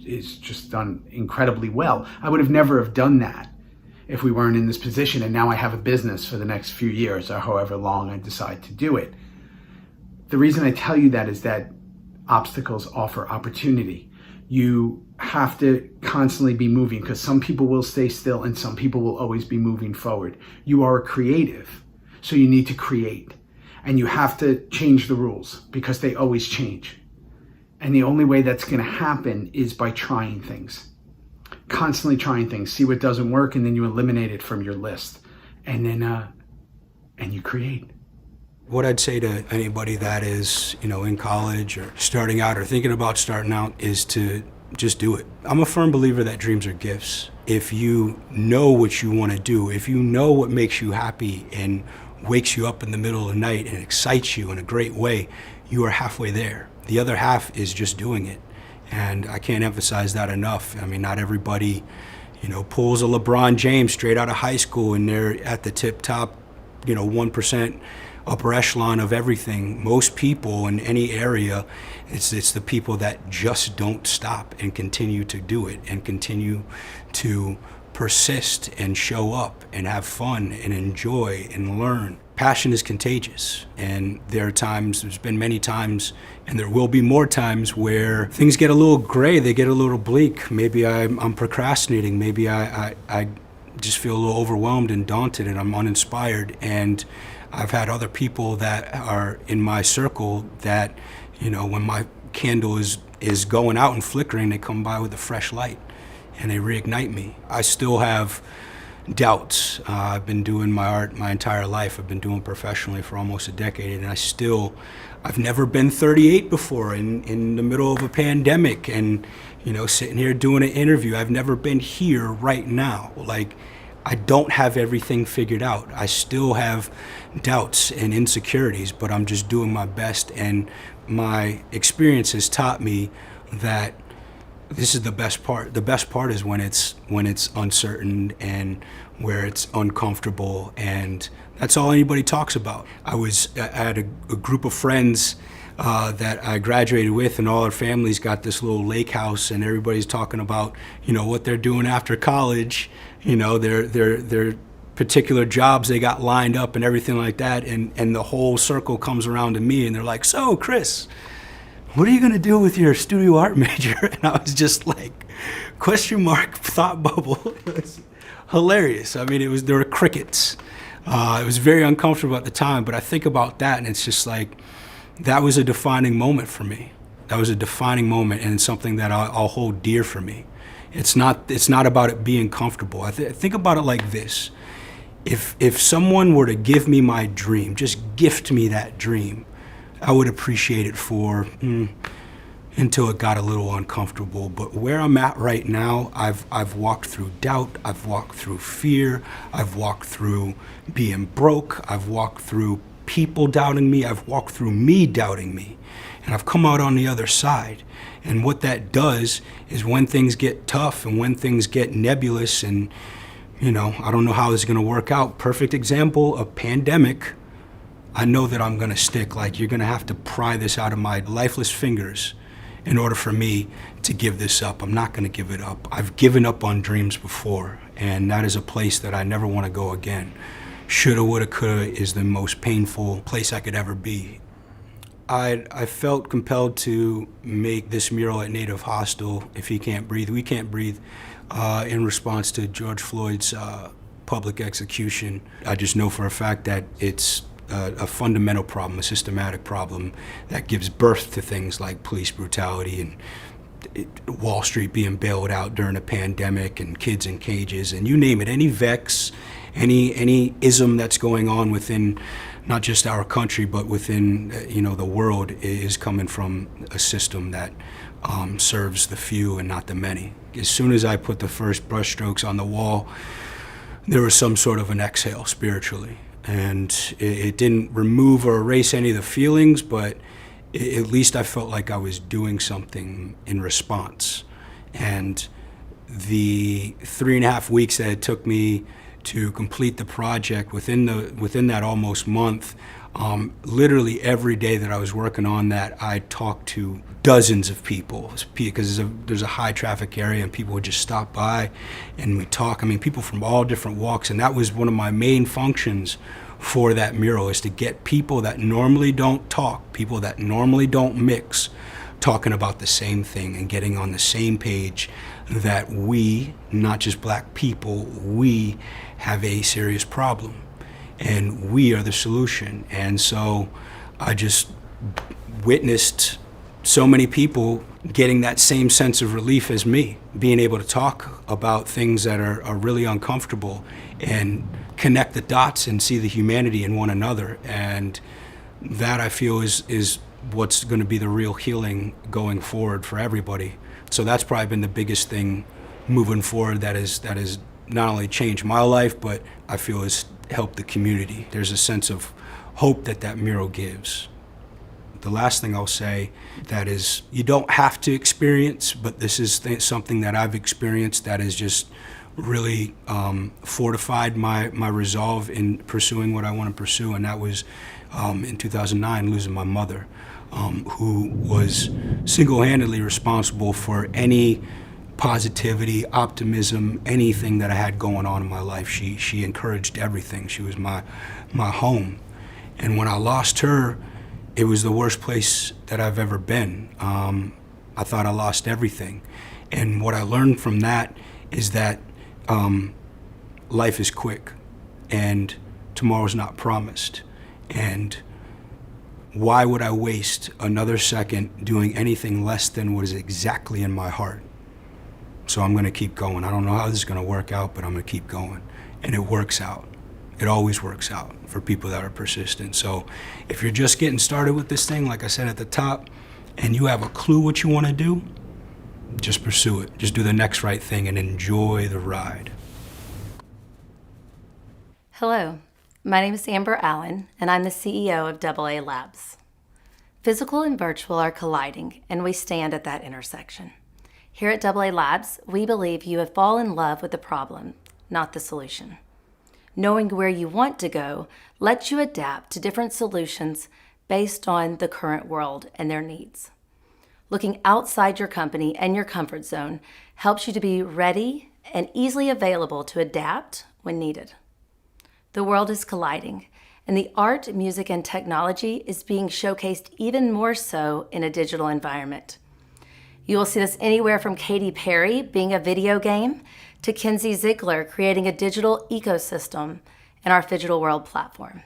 is just done incredibly well. I would have never have done that if we weren't in this position. And now I have a business for the next few years or however long I decide to do it. The reason I tell you that is that obstacles offer opportunity. You have to constantly be moving, because some people will stay still and some people will always be moving forward. You are a creative, so you need to create. And you have to change the rules because they always change. And the only way that's going to happen is by trying things. Constantly trying things, see what doesn't work, and then you eliminate it from your list. And then and you create. What I'd say to anybody that is, in college or starting out or thinking about starting out is to just do it. I'm a firm believer that dreams are gifts. If you know what you want to do, if you know what makes you happy and wakes you up in the middle of the night and excites you in a great way, you are halfway there. The other half is just doing it. And I can't emphasize that enough. I mean, not everybody, pulls a LeBron James straight out of high school and they're at the tip top, 1% upper echelon of everything. Most people in any area, it's the people that just don't stop and continue to do it and continue to persist and show up and have fun and enjoy and learn. Passion is contagious, and there's been many times, and there will be more times where things get a little gray, they get a little bleak. Maybe I'm procrastinating, maybe I just feel a little overwhelmed and daunted and I'm uninspired. And I've had other people that are in my circle that, when my candle is going out and flickering, they come by with a fresh light and they reignite me. I still have doubts. I've been doing my art my entire life. I've been doing it professionally for almost a decade, and I've never been 38 before in the middle of a pandemic and, sitting here doing an interview. I've never been here right now. Like, I don't have everything figured out. I still have doubts and insecurities, but I'm just doing my best, and my experience has taught me that this is the best part. The best part is when it's uncertain and where it's uncomfortable, and that's all anybody talks about. I had a group of friends that I graduated with, and all our families got this little lake house, and everybody's talking about, what they're doing after college, their particular jobs they got lined up and everything like that, and the whole circle comes around to me, and they're like, "So, Chris, what are you going to do with your studio art major?" And I was just like, question mark, thought bubble. It was hilarious. I mean, there were crickets. It was very uncomfortable at the time, but I think about that, and it's just like, that was a defining moment for me. That was a defining moment, and it's something that I'll hold dear for me. It's not about it being comfortable. I think about it like this. If someone were to give me my dream, just gift me that dream, I would appreciate it for until it got a little uncomfortable. But where I'm at right now, I've walked through doubt, I've walked through fear, I've walked through being broke, I've walked through people doubting me, I've walked through me doubting me, and I've come out on the other side. And what that does is when things get tough and when things get nebulous and, I don't know how this is gonna work out. Perfect example, a pandemic. I know that I'm gonna stick. Like, you're gonna have to pry this out of my lifeless fingers in order for me to give this up. I'm not gonna give it up. I've given up on dreams before, and that is a place that I never wanna go again. Shoulda, woulda, coulda is the most painful place I could ever be. I felt compelled to make this mural at Native Hostel, If He Can't Breathe, We Can't Breathe, in response to George Floyd's public execution. I just know for a fact that it's a fundamental problem, a systematic problem that gives birth to things like police brutality and Wall Street being bailed out during a pandemic and kids in cages and you name it. Any vex, any ism that's going on within not just our country but within the world is coming from a system that serves the few and not the many. As soon as I put the first brushstrokes on the wall, there was some sort of an exhale spiritually. And it didn't remove or erase any of the feelings, but at least I felt like I was doing something in response. And the 3.5 weeks that it took me to complete the project, within that almost month, literally every day that I was working on that, I talked to dozens of people because there's a high traffic area and people would just stop by and we talk. I mean, people from all different walks, and that was one of my main functions for that mural, is to get people that normally don't talk, people that normally don't mix, talking about the same thing and getting on the same page that we, not just black people, we have a serious problem and we are the solution. And so I just witnessed so many people getting that same sense of relief as me, being able to talk about things that are really uncomfortable and connect the dots and see the humanity in one another. And that, I feel, is what's going to be the real healing going forward for everybody. So that's probably been the biggest thing moving forward that is not only changed my life, but I feel has helped the community. There's a sense of hope that mural gives. The last thing I'll say, that is, you don't have to experience, but this is something that I've experienced that has just really fortified my resolve in pursuing what I want to pursue, and that was in 2009, losing my mother, who was single-handedly responsible for any positivity, optimism, anything that I had going on in my life. She encouraged everything. She was my home. And when I lost her, it was the worst place that I've ever been. I thought I lost everything. And what I learned from that is that life is quick and tomorrow's not promised. And why would I waste another second doing anything less than what is exactly in my heart? So I'm gonna keep going. I don't know how this is gonna work out, but I'm gonna keep going. And it works out. It always works out for people that are persistent. So if you're just getting started with this thing, like I said at the top, and you have a clue what you wanna do, just pursue it. Just do the next right thing and enjoy the ride. Hello, my name is Amber Allen, and I'm the CEO of AA Labs. Physical and virtual are colliding, and we stand at that intersection. Here at AA Labs, we believe you have fallen in love with the problem, not the solution. Knowing where you want to go lets you adapt to different solutions based on the current world and their needs. Looking outside your company and your comfort zone helps you to be ready and easily available to adapt when needed. The world is colliding, and the art, music, and technology is being showcased even more so in a digital environment. You will see this anywhere from Katy Perry being a video game to Kinsey Ziegler creating a digital ecosystem in our Digital World platform.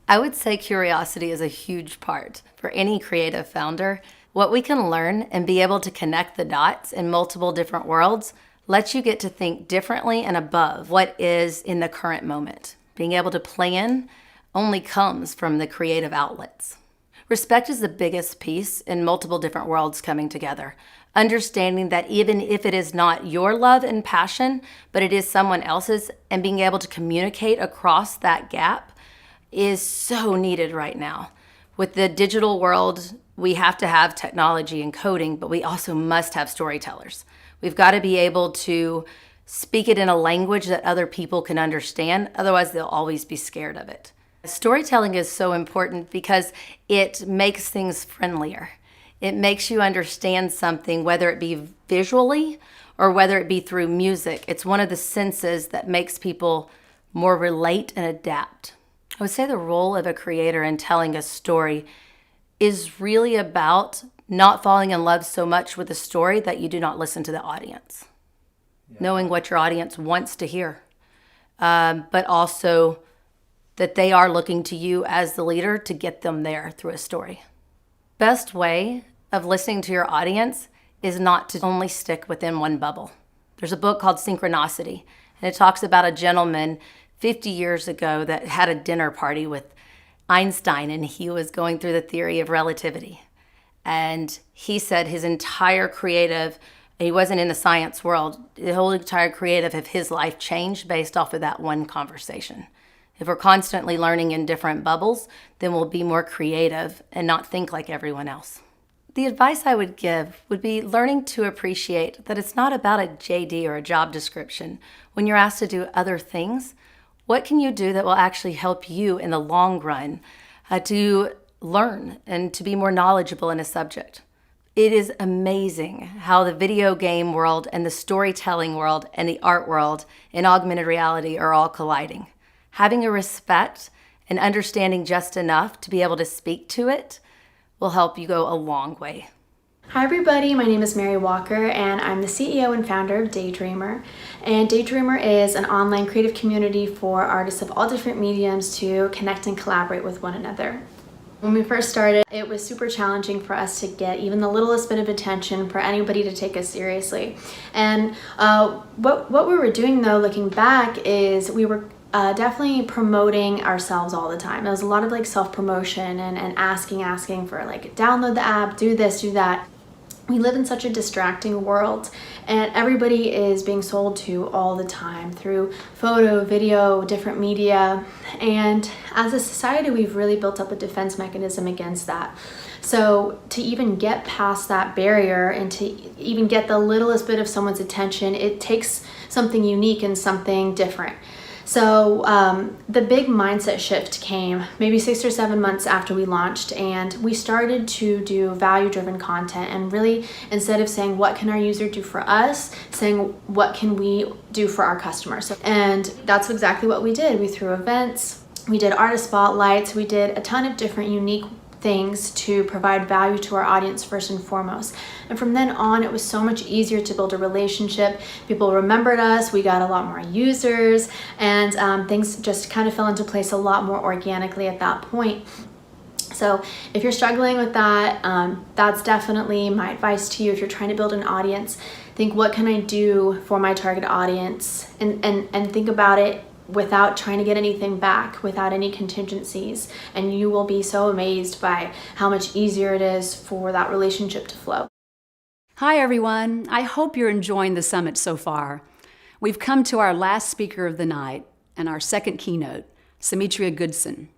I would say curiosity is a huge part for any creative founder. What we can learn and be able to connect the dots in multiple different worlds lets you get to think differently and above what is in the current moment. Being able to plan only comes from the creative outlets. Respect is the biggest piece in multiple different worlds coming together. Understanding that even if it is not your love and passion, but it is someone else's, and being able to communicate across that gap is so needed right now. With the digital world, we have to have technology and coding, but we also must have storytellers. We've got to be able to speak it in a language that other people can understand, otherwise they'll always be scared of it. Storytelling is so important because it makes things friendlier. It makes you understand something, whether it be visually or whether it be through music. It's one of the senses that makes people more relate and adapt. I would say the role of a creator in telling a story is really about not falling in love so much with the story that you do not listen to the audience. Knowing what your audience wants to hear, but also that they are looking to you as the leader to get them there through a story. Best way of listening to your audience is not to only stick within one bubble. There's a book called Synchronicity, and it talks about a gentleman 50 years ago that had a dinner party with Einstein, and he was going through the theory of relativity. And he said his entire creative, he wasn't in the science world, the whole entire creative of his life changed based off of that one conversation. If we're constantly learning in different bubbles, then we'll be more creative and not think like everyone else. The advice I would give would be learning to appreciate that it's not about a JD or a job description. When you're asked to do other things, what can you do that will actually help you in the long run to learn and to be more knowledgeable in a subject? It is amazing how the video game world and the storytelling world and the art world and augmented reality are all colliding. Having a respect and understanding just enough to be able to speak to it will help you go a long way. Hi everybody, my name is Mary Walker and I'm the CEO and founder of Daydreamer. And Daydreamer is an online creative community for artists of all different mediums to connect and collaborate with one another. When we first started, it was super challenging for us to get even the littlest bit of attention for anybody to take us seriously. And what we were doing though, looking back, is we were definitely promoting ourselves all the time. It was a lot of like self-promotion and asking for like download the app, do this, do that. We live in such a distracting world and everybody is being sold to all the time through photo, video, different media. And as a society, we've really built up a defense mechanism against that. So to even get past that barrier and to even get the littlest bit of someone's attention, it takes something unique and something different. So the big mindset shift came maybe 6 or 7 months after we launched, and we started to do value-driven content, and really, instead of saying what can our user do for us, saying what can we do for our customers. And that's exactly what we did. We threw events, we did artist spotlights, we did a ton of different unique things to provide value to our audience first and foremost. And from then on, it was so much easier to build a relationship. People remembered us, we got a lot more users, and things just kind of fell into place a lot more organically at that point. So if you're struggling with that, that's definitely my advice to you. If you're trying to build an audience, think, what can I do for my target audience? And think about it without trying to get anything back, without any contingencies, and you will be so amazed by how much easier it is for that relationship to flow. Hi everyone, I hope you're enjoying the summit so far. We've come to our last speaker of the night and our second keynote, Sammetria Goodson.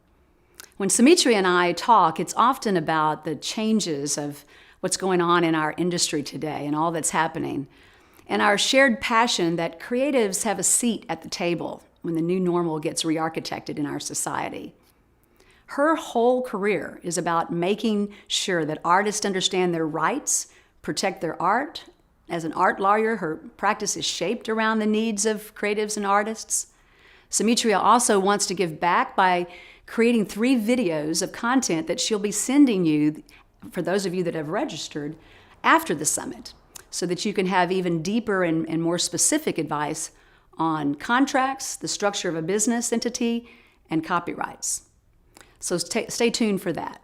When Sammetria and I talk, it's often about the changes of what's going on in our industry today and all that's happening, and our shared passion that creatives have a seat at the table when the new normal gets re-architected in our society. Her whole career is about making sure that artists understand their rights, protect their art. As an art lawyer, her practice is shaped around the needs of creatives and artists. Sammetria also wants to give back by creating 3 videos of content that she'll be sending you, for those of you that have registered, after the summit, so that you can have even deeper and more specific advice on contracts, the structure of a business entity, and copyrights. So stay tuned for that.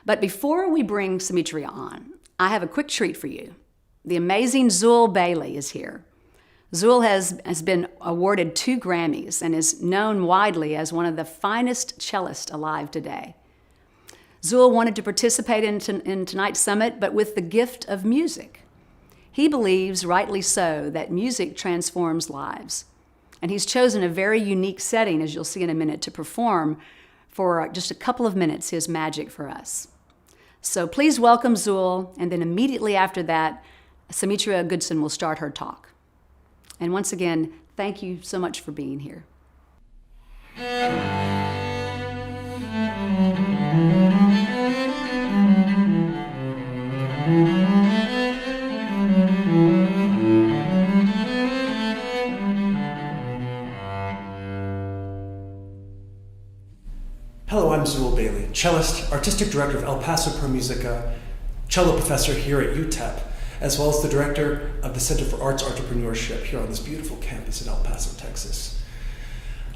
But before we bring Sammetria on, I have a quick treat for you. The amazing Zuill Bailey is here. Zuill has been awarded 2 Grammys and is known widely as one of the finest cellists alive today. Zuill wanted to participate in tonight's summit, but with the gift of music. He believes, rightly so, that music transforms lives. And he's chosen a very unique setting, as you'll see in a minute, to perform for just a couple of minutes his magic for us. So please welcome Zuill, and then immediately after that, Sammetria Goodson will start her talk. And once again, thank you so much for being here. Hello, I'm Zuill Bailey, cellist, artistic director of El Paso Pro Musica, cello professor here at UTEP, as well as the director of the Center for Arts Entrepreneurship here on this beautiful campus in El Paso, Texas.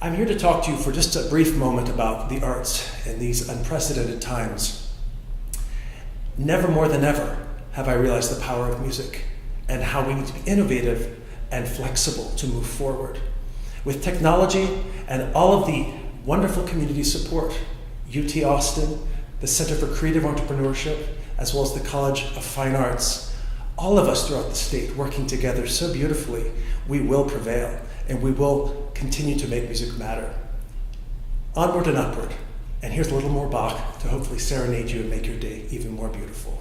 I'm here to talk to you for just a brief moment about the arts in these unprecedented times. Never more than ever have I realized the power of music and how we need to be innovative and flexible to move forward. With technology and all of the wonderful community support, UT Austin, the Center for Creative Entrepreneurship, as well as the College of Fine Arts, all of us throughout the state working together so beautifully, we will prevail and we will continue to make music matter. Onward and upward. And here's a little more Bach to hopefully serenade you and make your day even more beautiful.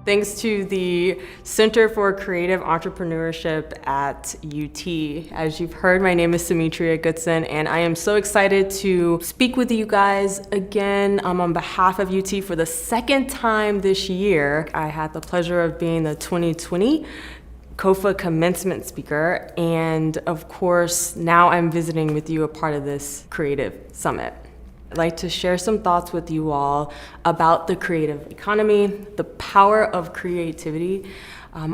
Thanks to the Center for Creative Entrepreneurship at UT. As you've heard, my name is Sammetria Goodson, and I am so excited to speak with you guys again on behalf of UT for the second time this year. I had the pleasure of being the 2020 COFA commencement speaker, and of course, now I'm visiting with you a part of this creative summit. I'd like to share some thoughts with you all about the creative economy, the power of creativity.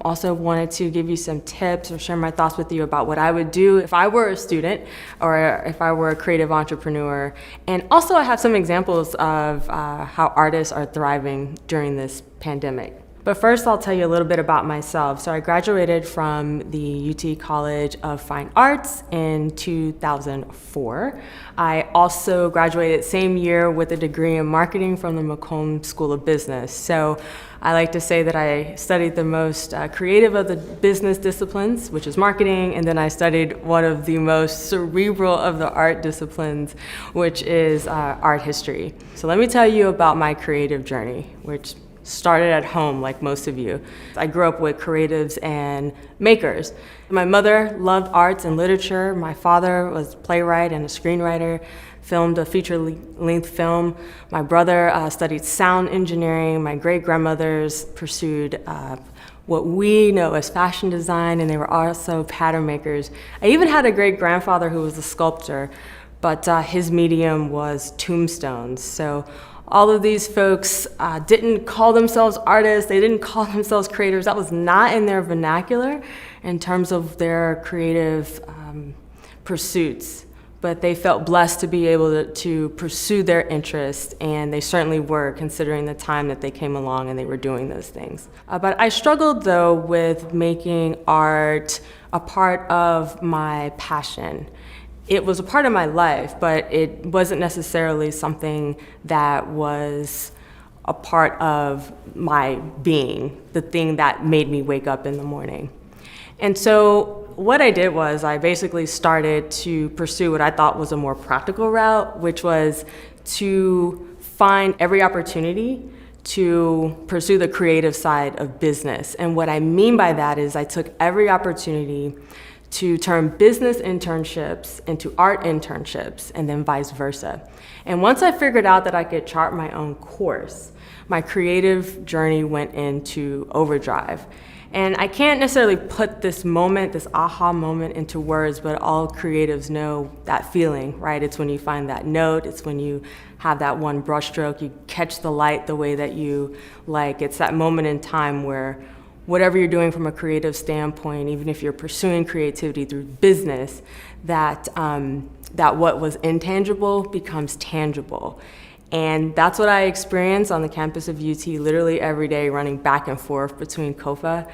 Also wanted to give you some tips or share my thoughts with you about what I would do if I were a student or if I were a creative entrepreneur. And also I have some examples of how artists are thriving during this pandemic. But first, I'll tell you a little bit about myself. So I graduated from the UT College of Fine Arts in 2004. I also graduated same year with a degree in marketing from the Macomb School of Business. So I like to say that I studied the most creative of the business disciplines, which is marketing, and then I studied one of the most cerebral of the art disciplines, which is art history. So let me tell you about my creative journey, which started at home like most of you. I grew up with creatives and makers. My mother loved arts and literature. My father was a playwright and a screenwriter, filmed a feature-length film. My brother studied sound engineering. My great-grandmothers pursued what we know as fashion design, and they were also pattern makers. I even had a great-grandfather who was a sculptor, but his medium was tombstones. So all of these folks didn't call themselves artists, they didn't call themselves creators. That was not in their vernacular in terms of their creative pursuits. But they felt blessed to be able to pursue their interests, and they certainly were, considering the time that they came along and they were doing those things. But I struggled, though, with making art a part of my passion. It was a part of my life, but it wasn't necessarily something that was a part of my being, the thing that made me wake up in the morning. And so what I did was I basically started to pursue what I thought was a more practical route, which was to find every opportunity to pursue the creative side of business. And what I mean by that is I took every opportunity to turn business internships into art internships, and then vice versa. And once I figured out that I could chart my own course, my creative journey went into overdrive. And I can't necessarily put this moment, this aha moment, into words, but all creatives know that feeling, right? It's when you find that note, it's when you have that one brushstroke, you catch the light the way that you like. It's that moment in time where whatever you're doing from a creative standpoint, even if you're pursuing creativity through business, that what was intangible becomes tangible. And that's what I experience on the campus of UT literally every day, running back and forth between COFA,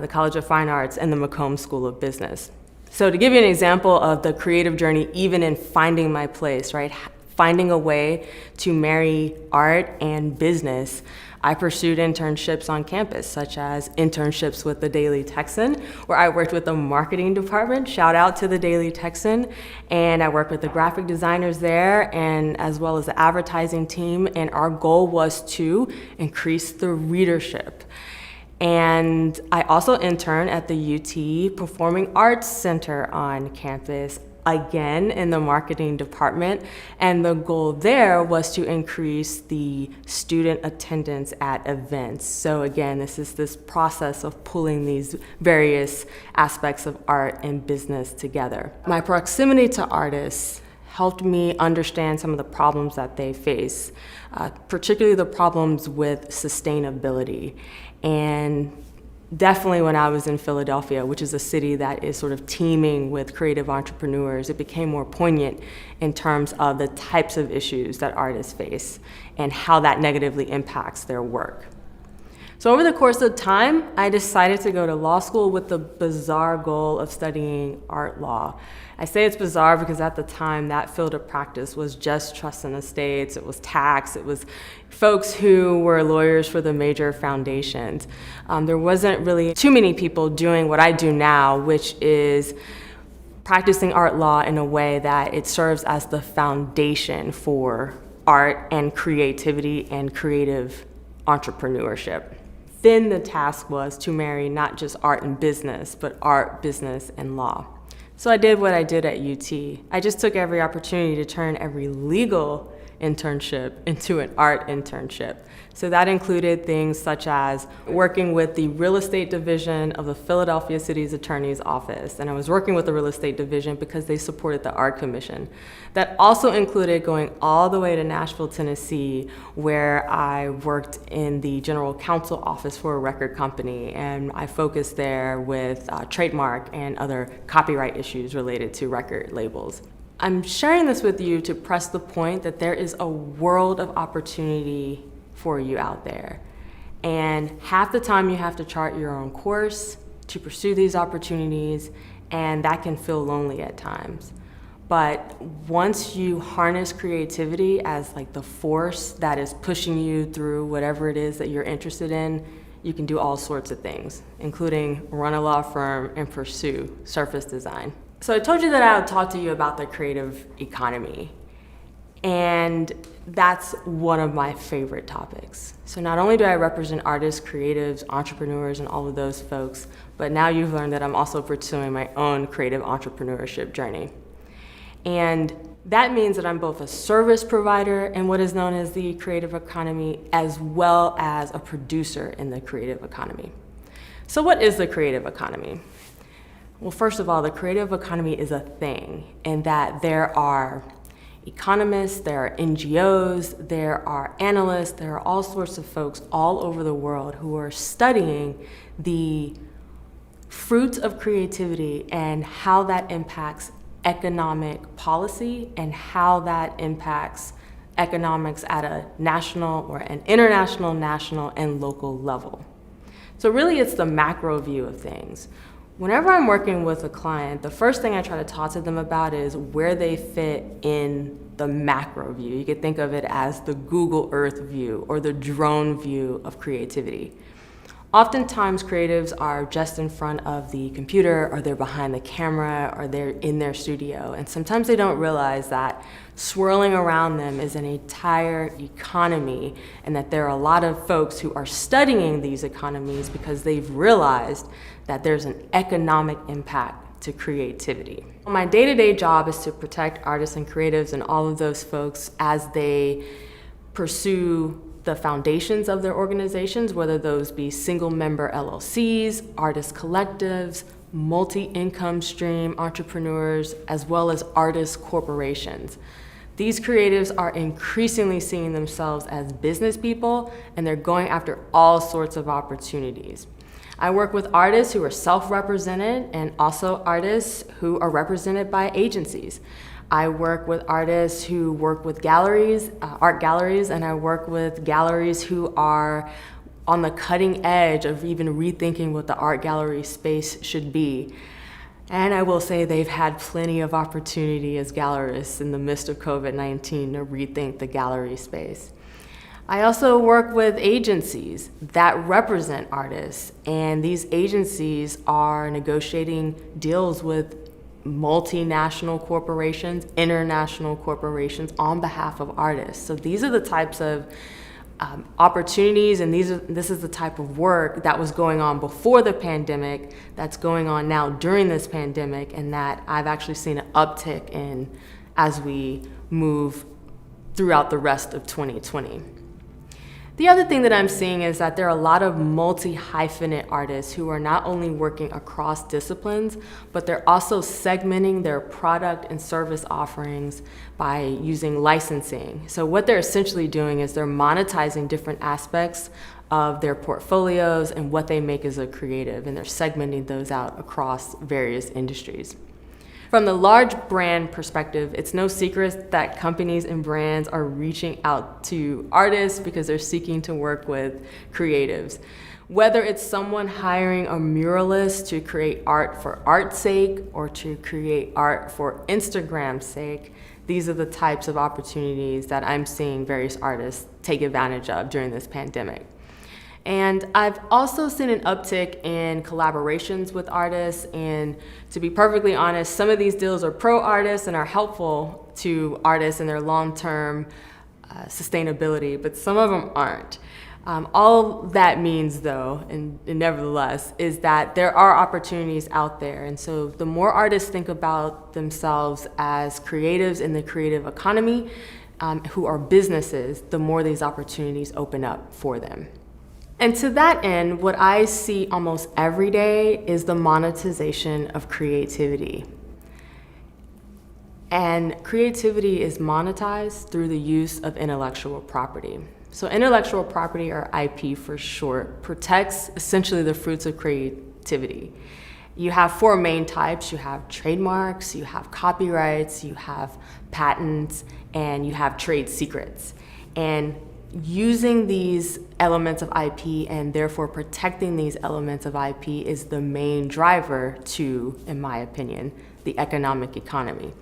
the College of Fine Arts, and the Macomb School of Business. So to give you an example of the creative journey, even in finding my place, right? Finding a way to marry art and business, I pursued internships on campus, such as internships with the Daily Texan, where I worked with the marketing department, shout out to the Daily Texan, and I worked with the graphic designers there, and as well as the advertising team, and our goal was to increase the readership. And I also interned at the UT Performing Arts Center on campus, again in the marketing department, and the goal there was to increase the student attendance at events. So again, this is this process of pulling these various aspects of art and business together. My proximity to artists helped me understand some of the problems that they face, particularly the problems with sustainability. And definitely when I was in Philadelphia, which is a city that is sort of teeming with creative entrepreneurs, it became more poignant in terms of the types of issues that artists face and how that negatively impacts their work. So over the course of time, I decided to go to law school with the bizarre goal of studying art law. I say it's bizarre because at the time that field of practice was just trust and estates, it was tax, it was folks who were lawyers for the major foundations. There wasn't really too many people doing what I do now, which is practicing art law in a way that it serves as the foundation for art and creativity and creative entrepreneurship. then the task was to marry not just art and business, but art, business, and law. So I did what I did at UT. I just took every opportunity to turn every legal internship into an art internship. So that included things such as working with the real estate division of the Philadelphia City's Attorney's Office. And I was working with the real estate division because they supported the Art Commission. That also included going all the way to Nashville, Tennessee, where I worked in the general counsel office for a record company. And I focused there with trademark and other copyright issues related to record labels. I'm sharing this with you to press the point that there is a world of opportunity for you out there. And half the time you have to chart your own course to pursue these opportunities, and that can feel lonely at times. But once you harness creativity as like the force that is pushing you through whatever it is that you're interested in, you can do all sorts of things, including run a law firm and pursue surface design. So I told you that I would talk to you about the creative economy, and that's one of my favorite topics. So not only do I represent artists, creatives, entrepreneurs, and all of those folks, but now you've learned that I'm also pursuing my own creative entrepreneurship journey. And that means that I'm both a service provider in what is known as the creative economy, as well as a producer in the creative economy. So what is the creative economy? Well, first of all, the creative economy is a thing in that there are economists, there are NGOs, there are analysts, there are all sorts of folks all over the world who are studying the fruits of creativity and how that impacts economic policy and how that impacts economics at a national or an international, national, and local level. So really it's the macro view of things. Whenever I'm working with a client, the first thing I try to talk to them about is where they fit in the macro view. You could think of it as the Google Earth view or the drone view of creativity. Oftentimes creatives are just in front of the computer, or they're behind the camera, or they're in their studio. And sometimes they don't realize that swirling around them is an entire economy, and that there are a lot of folks who are studying these economies because they've realized that there's an economic impact to creativity. My day-to-day job is to protect artists and creatives and all of those folks as they pursue the foundations of their organizations, whether those be single-member LLCs, artist collectives, multi-income stream entrepreneurs, as well as artist corporations. These creatives are increasingly seeing themselves as business people, and they're going after all sorts of opportunities. I work with artists who are self-represented and also artists who are represented by agencies. I work with artists who work with galleries, art galleries, and I work with galleries who are on the cutting edge of even rethinking what the art gallery space should be. And I will say they've had plenty of opportunity as gallerists in the midst of COVID-19 to rethink the gallery space. I also work with agencies that represent artists, and these agencies are negotiating deals with multinational corporations, international corporations on behalf of artists. So these are the types of opportunities, and this is the type of work that was going on before the pandemic, that's going on now during this pandemic, and that I've actually seen an uptick in as we move throughout the rest of 2020. The other thing that I'm seeing is that there are a lot of multi-hyphenate artists who are not only working across disciplines, but they're also segmenting their product and service offerings by using licensing. So what they're essentially doing is they're monetizing different aspects of their portfolios and what they make as a creative, and they're segmenting those out across various industries. From the large brand perspective, it's no secret that companies and brands are reaching out to artists because they're seeking to work with creatives. Whether it's someone hiring a muralist to create art for art's sake or to create art for Instagram's sake, these are the types of opportunities that I'm seeing various artists take advantage of during this pandemic. And I've also seen an uptick in collaborations with artists, and to be perfectly honest, some of these deals are pro-artists and are helpful to artists in their long-term sustainability, but some of them aren't. All that means, though, and nevertheless, is that there are opportunities out there. And so the more artists think about themselves as creatives in the creative economy, who are businesses, the more these opportunities open up for them. And to that end, what I see almost every day is the monetization of creativity. And creativity is monetized through the use of intellectual property. So intellectual property, or IP for short, protects essentially the fruits of creativity. You have four main types. You have trademarks, you have copyrights, you have patents, and you have trade secrets. And using these elements of IP and therefore protecting these elements of IP is the main driver to, in my opinion, the economic economy.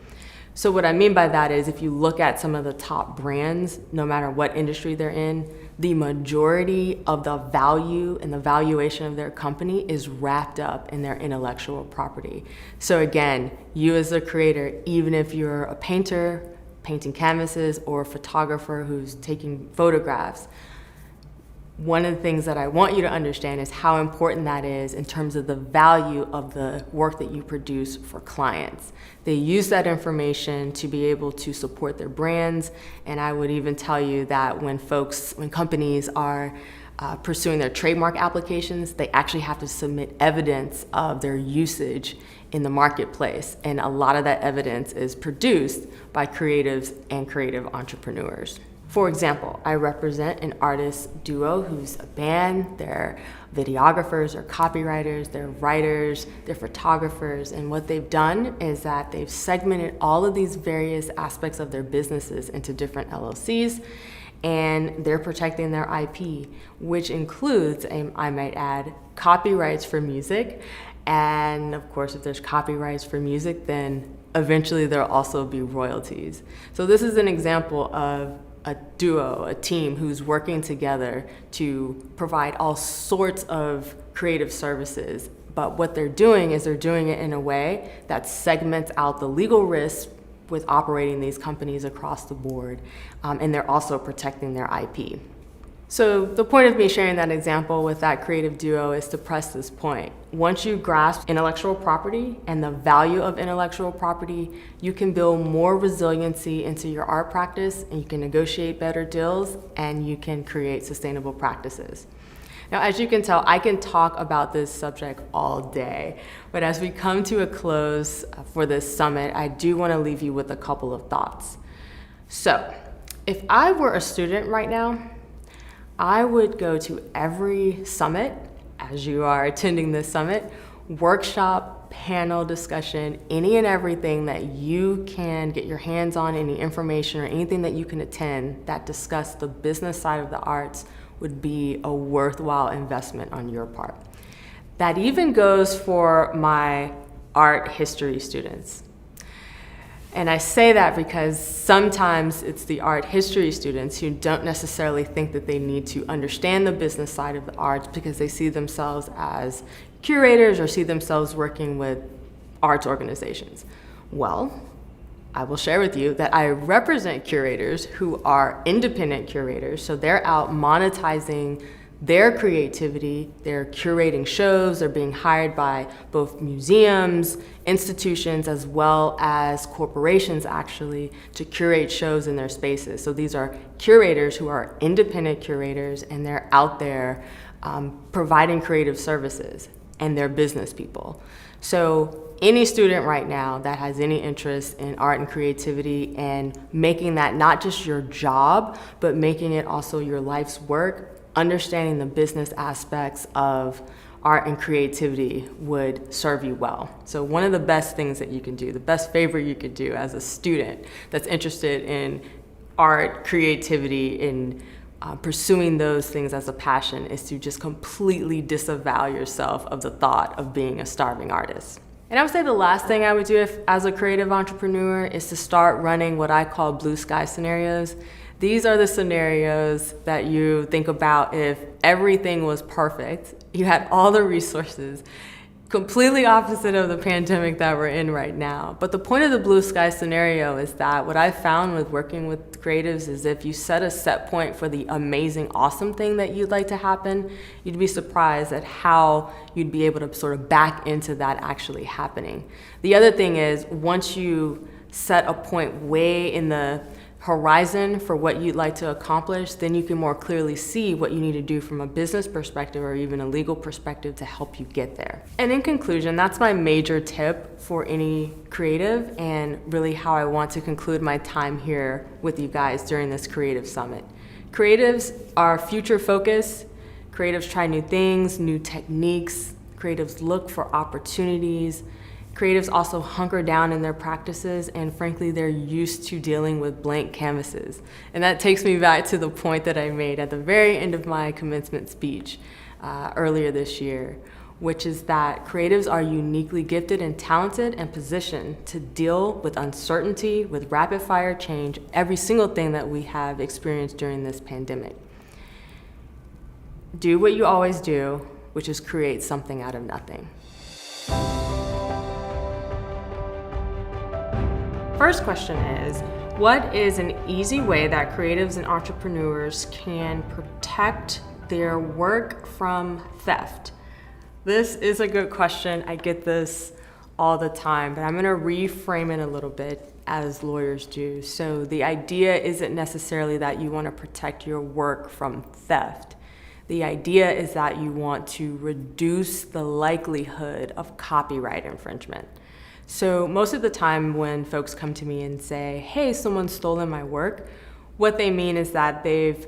So what I mean by that is if you look at some of the top brands, no matter what industry they're in, the majority of the value and the valuation of their company is wrapped up in their intellectual property. So again, you as a creator, even if you're a painter, painting canvases, or a photographer who's taking photographs, one of the things that I want you to understand is how important that is in terms of the value of the work that you produce for clients. They use that information to be able to support their brands, and I would even tell you that when companies are pursuing their trademark applications, they actually have to submit evidence of their usage in the marketplace, and a lot of that evidence is produced by creatives and creative entrepreneurs. For example, I represent an artist duo who's a band. They're videographers, they're copywriters, they're writers, they're photographers, and what they've done is that they've segmented all of these various aspects of their businesses into different LLCs, and they're protecting their IP, which includes, I might add, copyrights for music. And of course, if there's copyrights for music, then eventually there'll also be royalties. So this is an example of a duo, a team who's working together to provide all sorts of creative services. But what they're doing is they're doing it in a way that segments out the legal risks with operating these companies across the board, and they're also protecting their IP. So the point of me sharing that example with that creative duo is to press this point. Once you grasp intellectual property and the value of intellectual property, you can build more resiliency into your art practice, and you can negotiate better deals, and you can create sustainable practices. Now, as you can tell, I can talk about this subject all day, but as we come to a close for this summit, I do want to leave you with a couple of thoughts. So, if I were a student right now, I would go to every summit, as you are attending this summit, workshop, panel discussion, any and everything that you can get your hands on, any information or anything that you can attend that discuss the business side of the arts would be a worthwhile investment on your part. That even goes for my art history students. And I say that because sometimes it's the art history students who don't necessarily think that they need to understand the business side of the arts because they see themselves as curators or see themselves working with arts organizations. Well, I will share with you that I represent curators who are independent curators, so they're out monetizing their creativity, they're curating shows, they're being hired by both museums, institutions, as well as corporations actually, to curate shows in their spaces. So these are curators who are independent curators, and they're out there providing creative services, and they're business people. So any student right now that has any interest in art and creativity and making that not just your job, but making it also your life's work, understanding the business aspects of art and creativity would serve you well. So one of the best things that you can do, the best favor you could do as a student that's interested in art, creativity, in pursuing those things as a passion is to just completely disavow yourself of the thought of being a starving artist. And I would say the last thing I would do as a creative entrepreneur is to start running what I call blue sky scenarios. These are the scenarios that you think about if everything was perfect, you had all the resources, completely opposite of the pandemic that we're in right now. But the point of the blue sky scenario is that what I've found with working with creatives is if you set a set point for the amazing, awesome thing that you'd like to happen, you'd be surprised at how you'd be able to sort of back into that actually happening. The other thing is, once you set a point way in the horizon for what you'd like to accomplish, then you can more clearly see what you need to do from a business perspective or even a legal perspective to help you get there. And in conclusion, that's my major tip for any creative and really how I want to conclude my time here with you guys during this Creative Summit. Creatives are future focused. Creatives try new things, new techniques. Creatives look for opportunities. Creatives also hunker down in their practices, and frankly, they're used to dealing with blank canvases. And that takes me back to the point that I made at the very end of my commencement speech earlier this year, which is that creatives are uniquely gifted and talented and positioned to deal with uncertainty, with rapid fire change, every single thing that we have experienced during this pandemic. Do what you always do, which is create something out of nothing. First question is, what is an easy way that creatives and entrepreneurs can protect their work from theft? This is a good question. I get this all the time, but I'm going to reframe it a little bit as lawyers do. So the idea isn't necessarily that you want to protect your work from theft. The idea is that you want to reduce the likelihood of copyright infringement. So most of the time when folks come to me and say, hey, someone's stolen my work, what they mean is that they've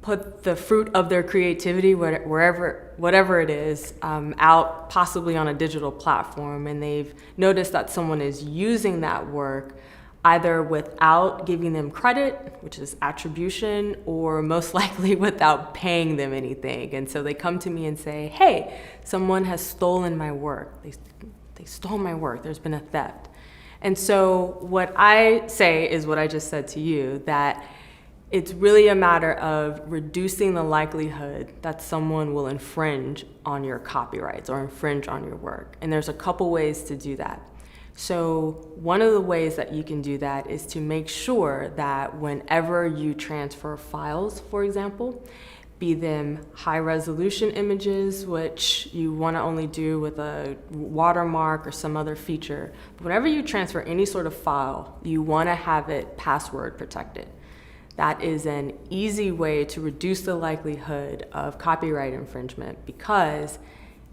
put the fruit of their creativity, whatever it is, out possibly on a digital platform, and they've noticed that someone is using that work either without giving them credit, which is attribution, or most likely without paying them anything. And so they come to me and say, hey, someone has stolen my work. They stole my work, there's been a theft. And so what I say is what I just said to you, that it's really a matter of reducing the likelihood that someone will infringe on your copyrights or infringe on your work. And there's a couple ways to do that. So one of the ways that you can do that is to make sure that whenever you transfer files, for example, be them high resolution images, which you want to only do with a watermark or some other feature. But whenever you transfer any sort of file, you want to have it password protected. That is an easy way to reduce the likelihood of copyright infringement because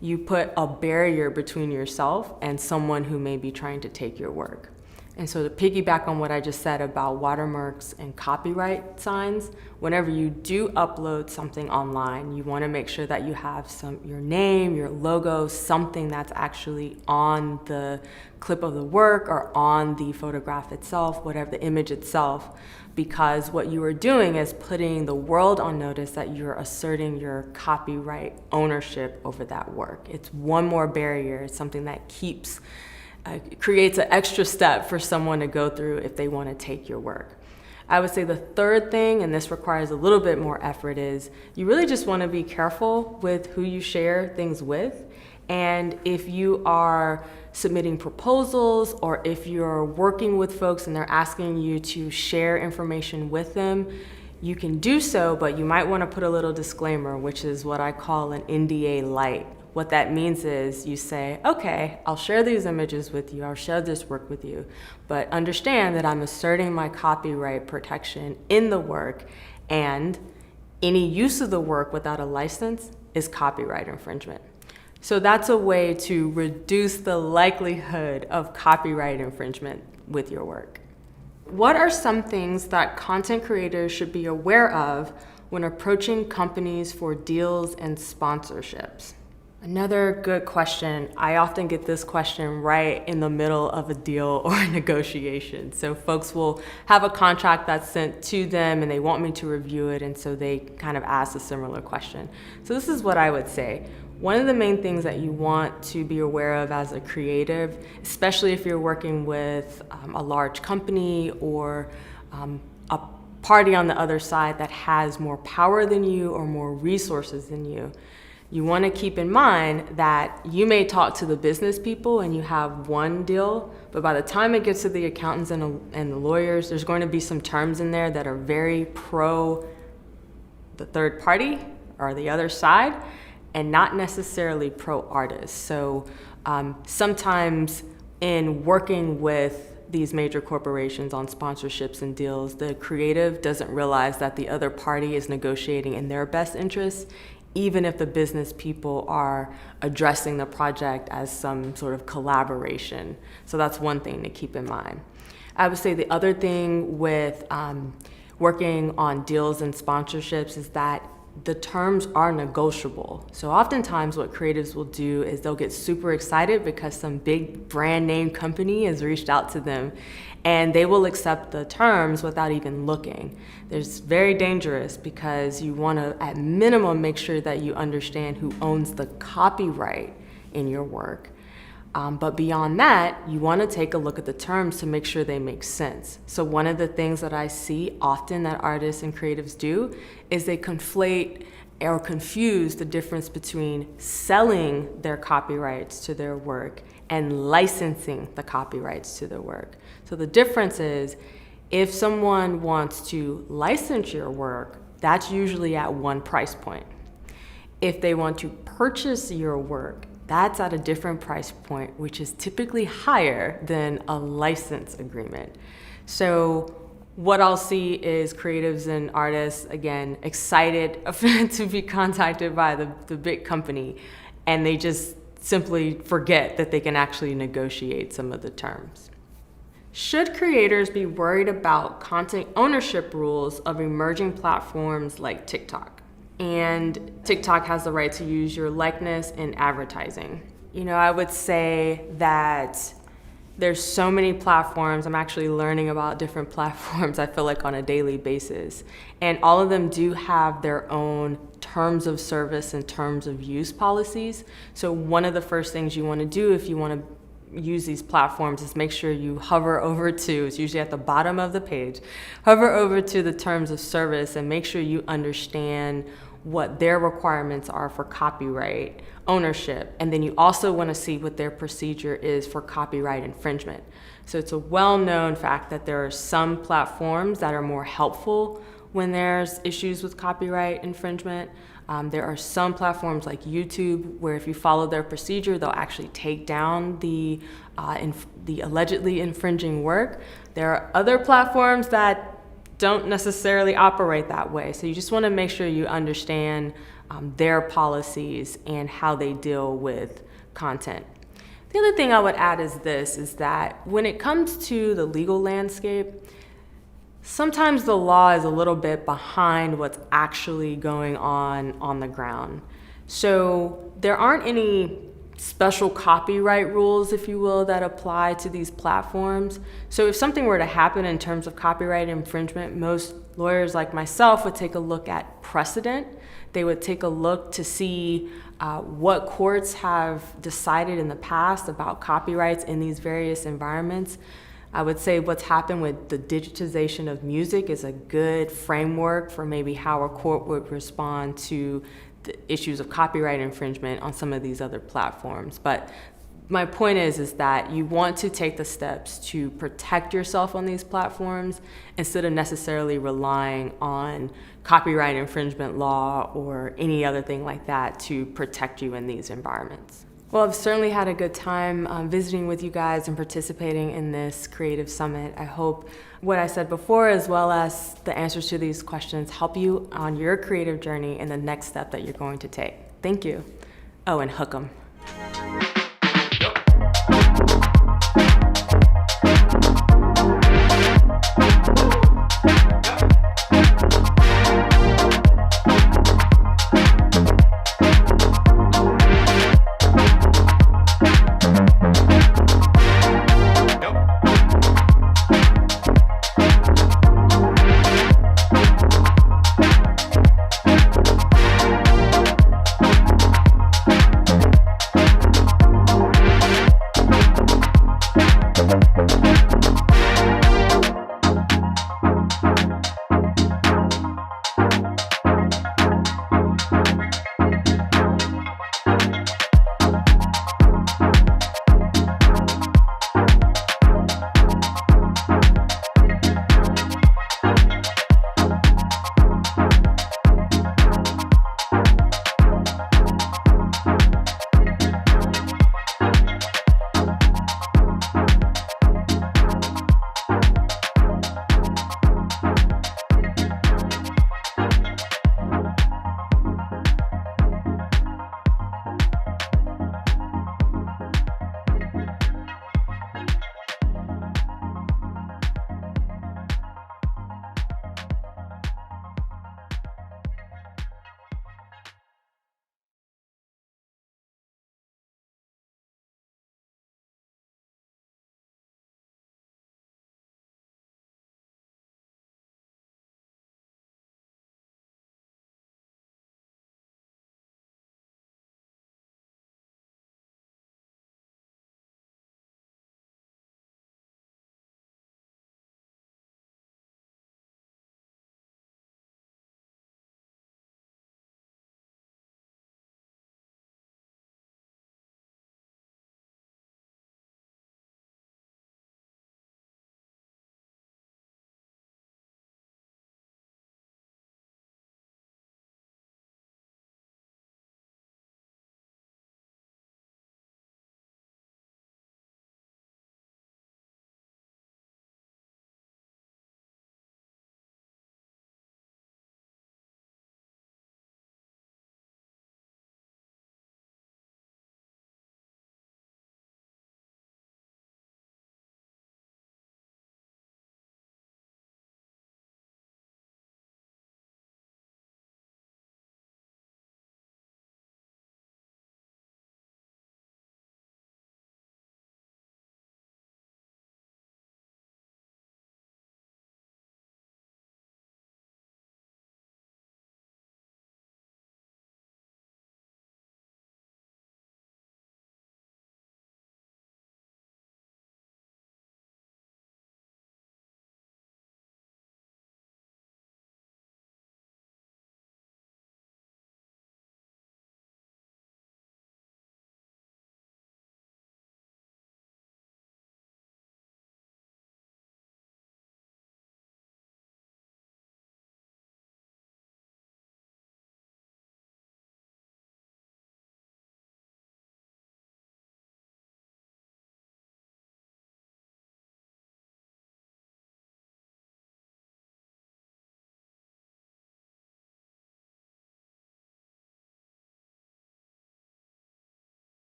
you put a barrier between yourself and someone who may be trying to take your work. And so to piggyback on what I just said about watermarks and copyright signs, whenever you do upload something online, you want to make sure that you have your name, your logo, something that's actually on the clip of the work or on the photograph itself, whatever the image itself, because what you are doing is putting the world on notice that you're asserting your copyright ownership over that work. It's one more barrier. It's something that creates an extra step for someone to go through if they want to take your work. I would say the third thing, and this requires a little bit more effort, is you really just want to be careful with who you share things with. And if you are submitting proposals or if you're working with folks and they're asking you to share information with them, you can do so, but you might want to put a little disclaimer, which is what I call an NDA light. What that means is you say, okay, I'll share these images with you, I'll share this work with you, but understand that I'm asserting my copyright protection in the work, and any use of the work without a license is copyright infringement. So that's a way to reduce the likelihood of copyright infringement with your work. What are some things that content creators should be aware of when approaching companies for deals and sponsorships? Another good question. I often get this question right in the middle of a deal or a negotiation. So folks will have a contract that's sent to them and they want me to review it, and so they kind of ask a similar question. So this is what I would say. One of the main things that you want to be aware of as a creative, especially if you're working with a large company or a party on the other side that has more power than you or more resources than you, you want to keep in mind that you may talk to the business people and you have one deal, but by the time it gets to the accountants and the lawyers, there's going to be some terms in there that are very pro the third party or the other side and not necessarily pro artist. So sometimes in working with these major corporations on sponsorships and deals, the creative doesn't realize that the other party is negotiating in their best interests, even if the business people are addressing the project as some sort of collaboration. So that's one thing to keep in mind. I would say the other thing with working on deals and sponsorships is that the terms are negotiable. So oftentimes what creatives will do is they'll get super excited because some big brand name company has reached out to them and they will accept the terms without even looking. It's very dangerous because you want to, at minimum, make sure that you understand who owns the copyright in your work. But beyond that, you want to take a look at the terms to make sure they make sense. So one of the things that I see often that artists and creatives do is they conflate or confuse the difference between selling their copyrights to their work and licensing the copyrights to their work. So the difference is, if someone wants to license your work, that's usually at one price point. If they want to purchase your work, that's at a different price point, which is typically higher than a license agreement. So what I'll see is creatives and artists, again, excited to be contacted by the big company, and they just simply forget that they can actually negotiate some of the terms. Should creators be worried about content ownership rules of emerging platforms like TikTok? And TikTok has the right to use your likeness in advertising. You know, I would say that there's so many platforms. I'm actually learning about different platforms, I feel like, on a daily basis. And all of them do have their own terms of service and terms of use policies. So one of the first things you want to do if you want to use these platforms is make sure you hover over to, it's usually at the bottom of the page, hover over to the terms of service and make sure you understand what their requirements are for copyright ownership. And then you also want to see what their procedure is for copyright infringement. So it's a well-known fact that there are some platforms that are more helpful when there's issues with copyright infringement. There are some platforms like YouTube where if you follow their procedure, they'll actually take down the allegedly infringing work. There are other platforms that don't necessarily operate that way. So you just want to make sure you understand their policies and how they deal with content. The other thing I would add is this, is that when it comes to the legal landscape, sometimes the law is a little bit behind what's actually going on the ground. So there aren't any special copyright rules, if you will, that apply to these platforms. So if something were to happen in terms of copyright infringement, most lawyers like myself would take a look at precedent. They would take a look to see what courts have decided in the past about copyrights in these various environments. I would say what's happened with the digitization of music is a good framework for maybe how a court would respond to the issues of copyright infringement on some of these other platforms. But my point is that you want to take the steps to protect yourself on these platforms instead of necessarily relying on copyright infringement law or any other thing like that to protect you in these environments. Well, I've certainly had a good time visiting with you guys and participating in this Creative Summit. I hope what I said before, as well as the answers to these questions, help you on your creative journey and the next step that you're going to take. Thank you. Oh, and hook 'em.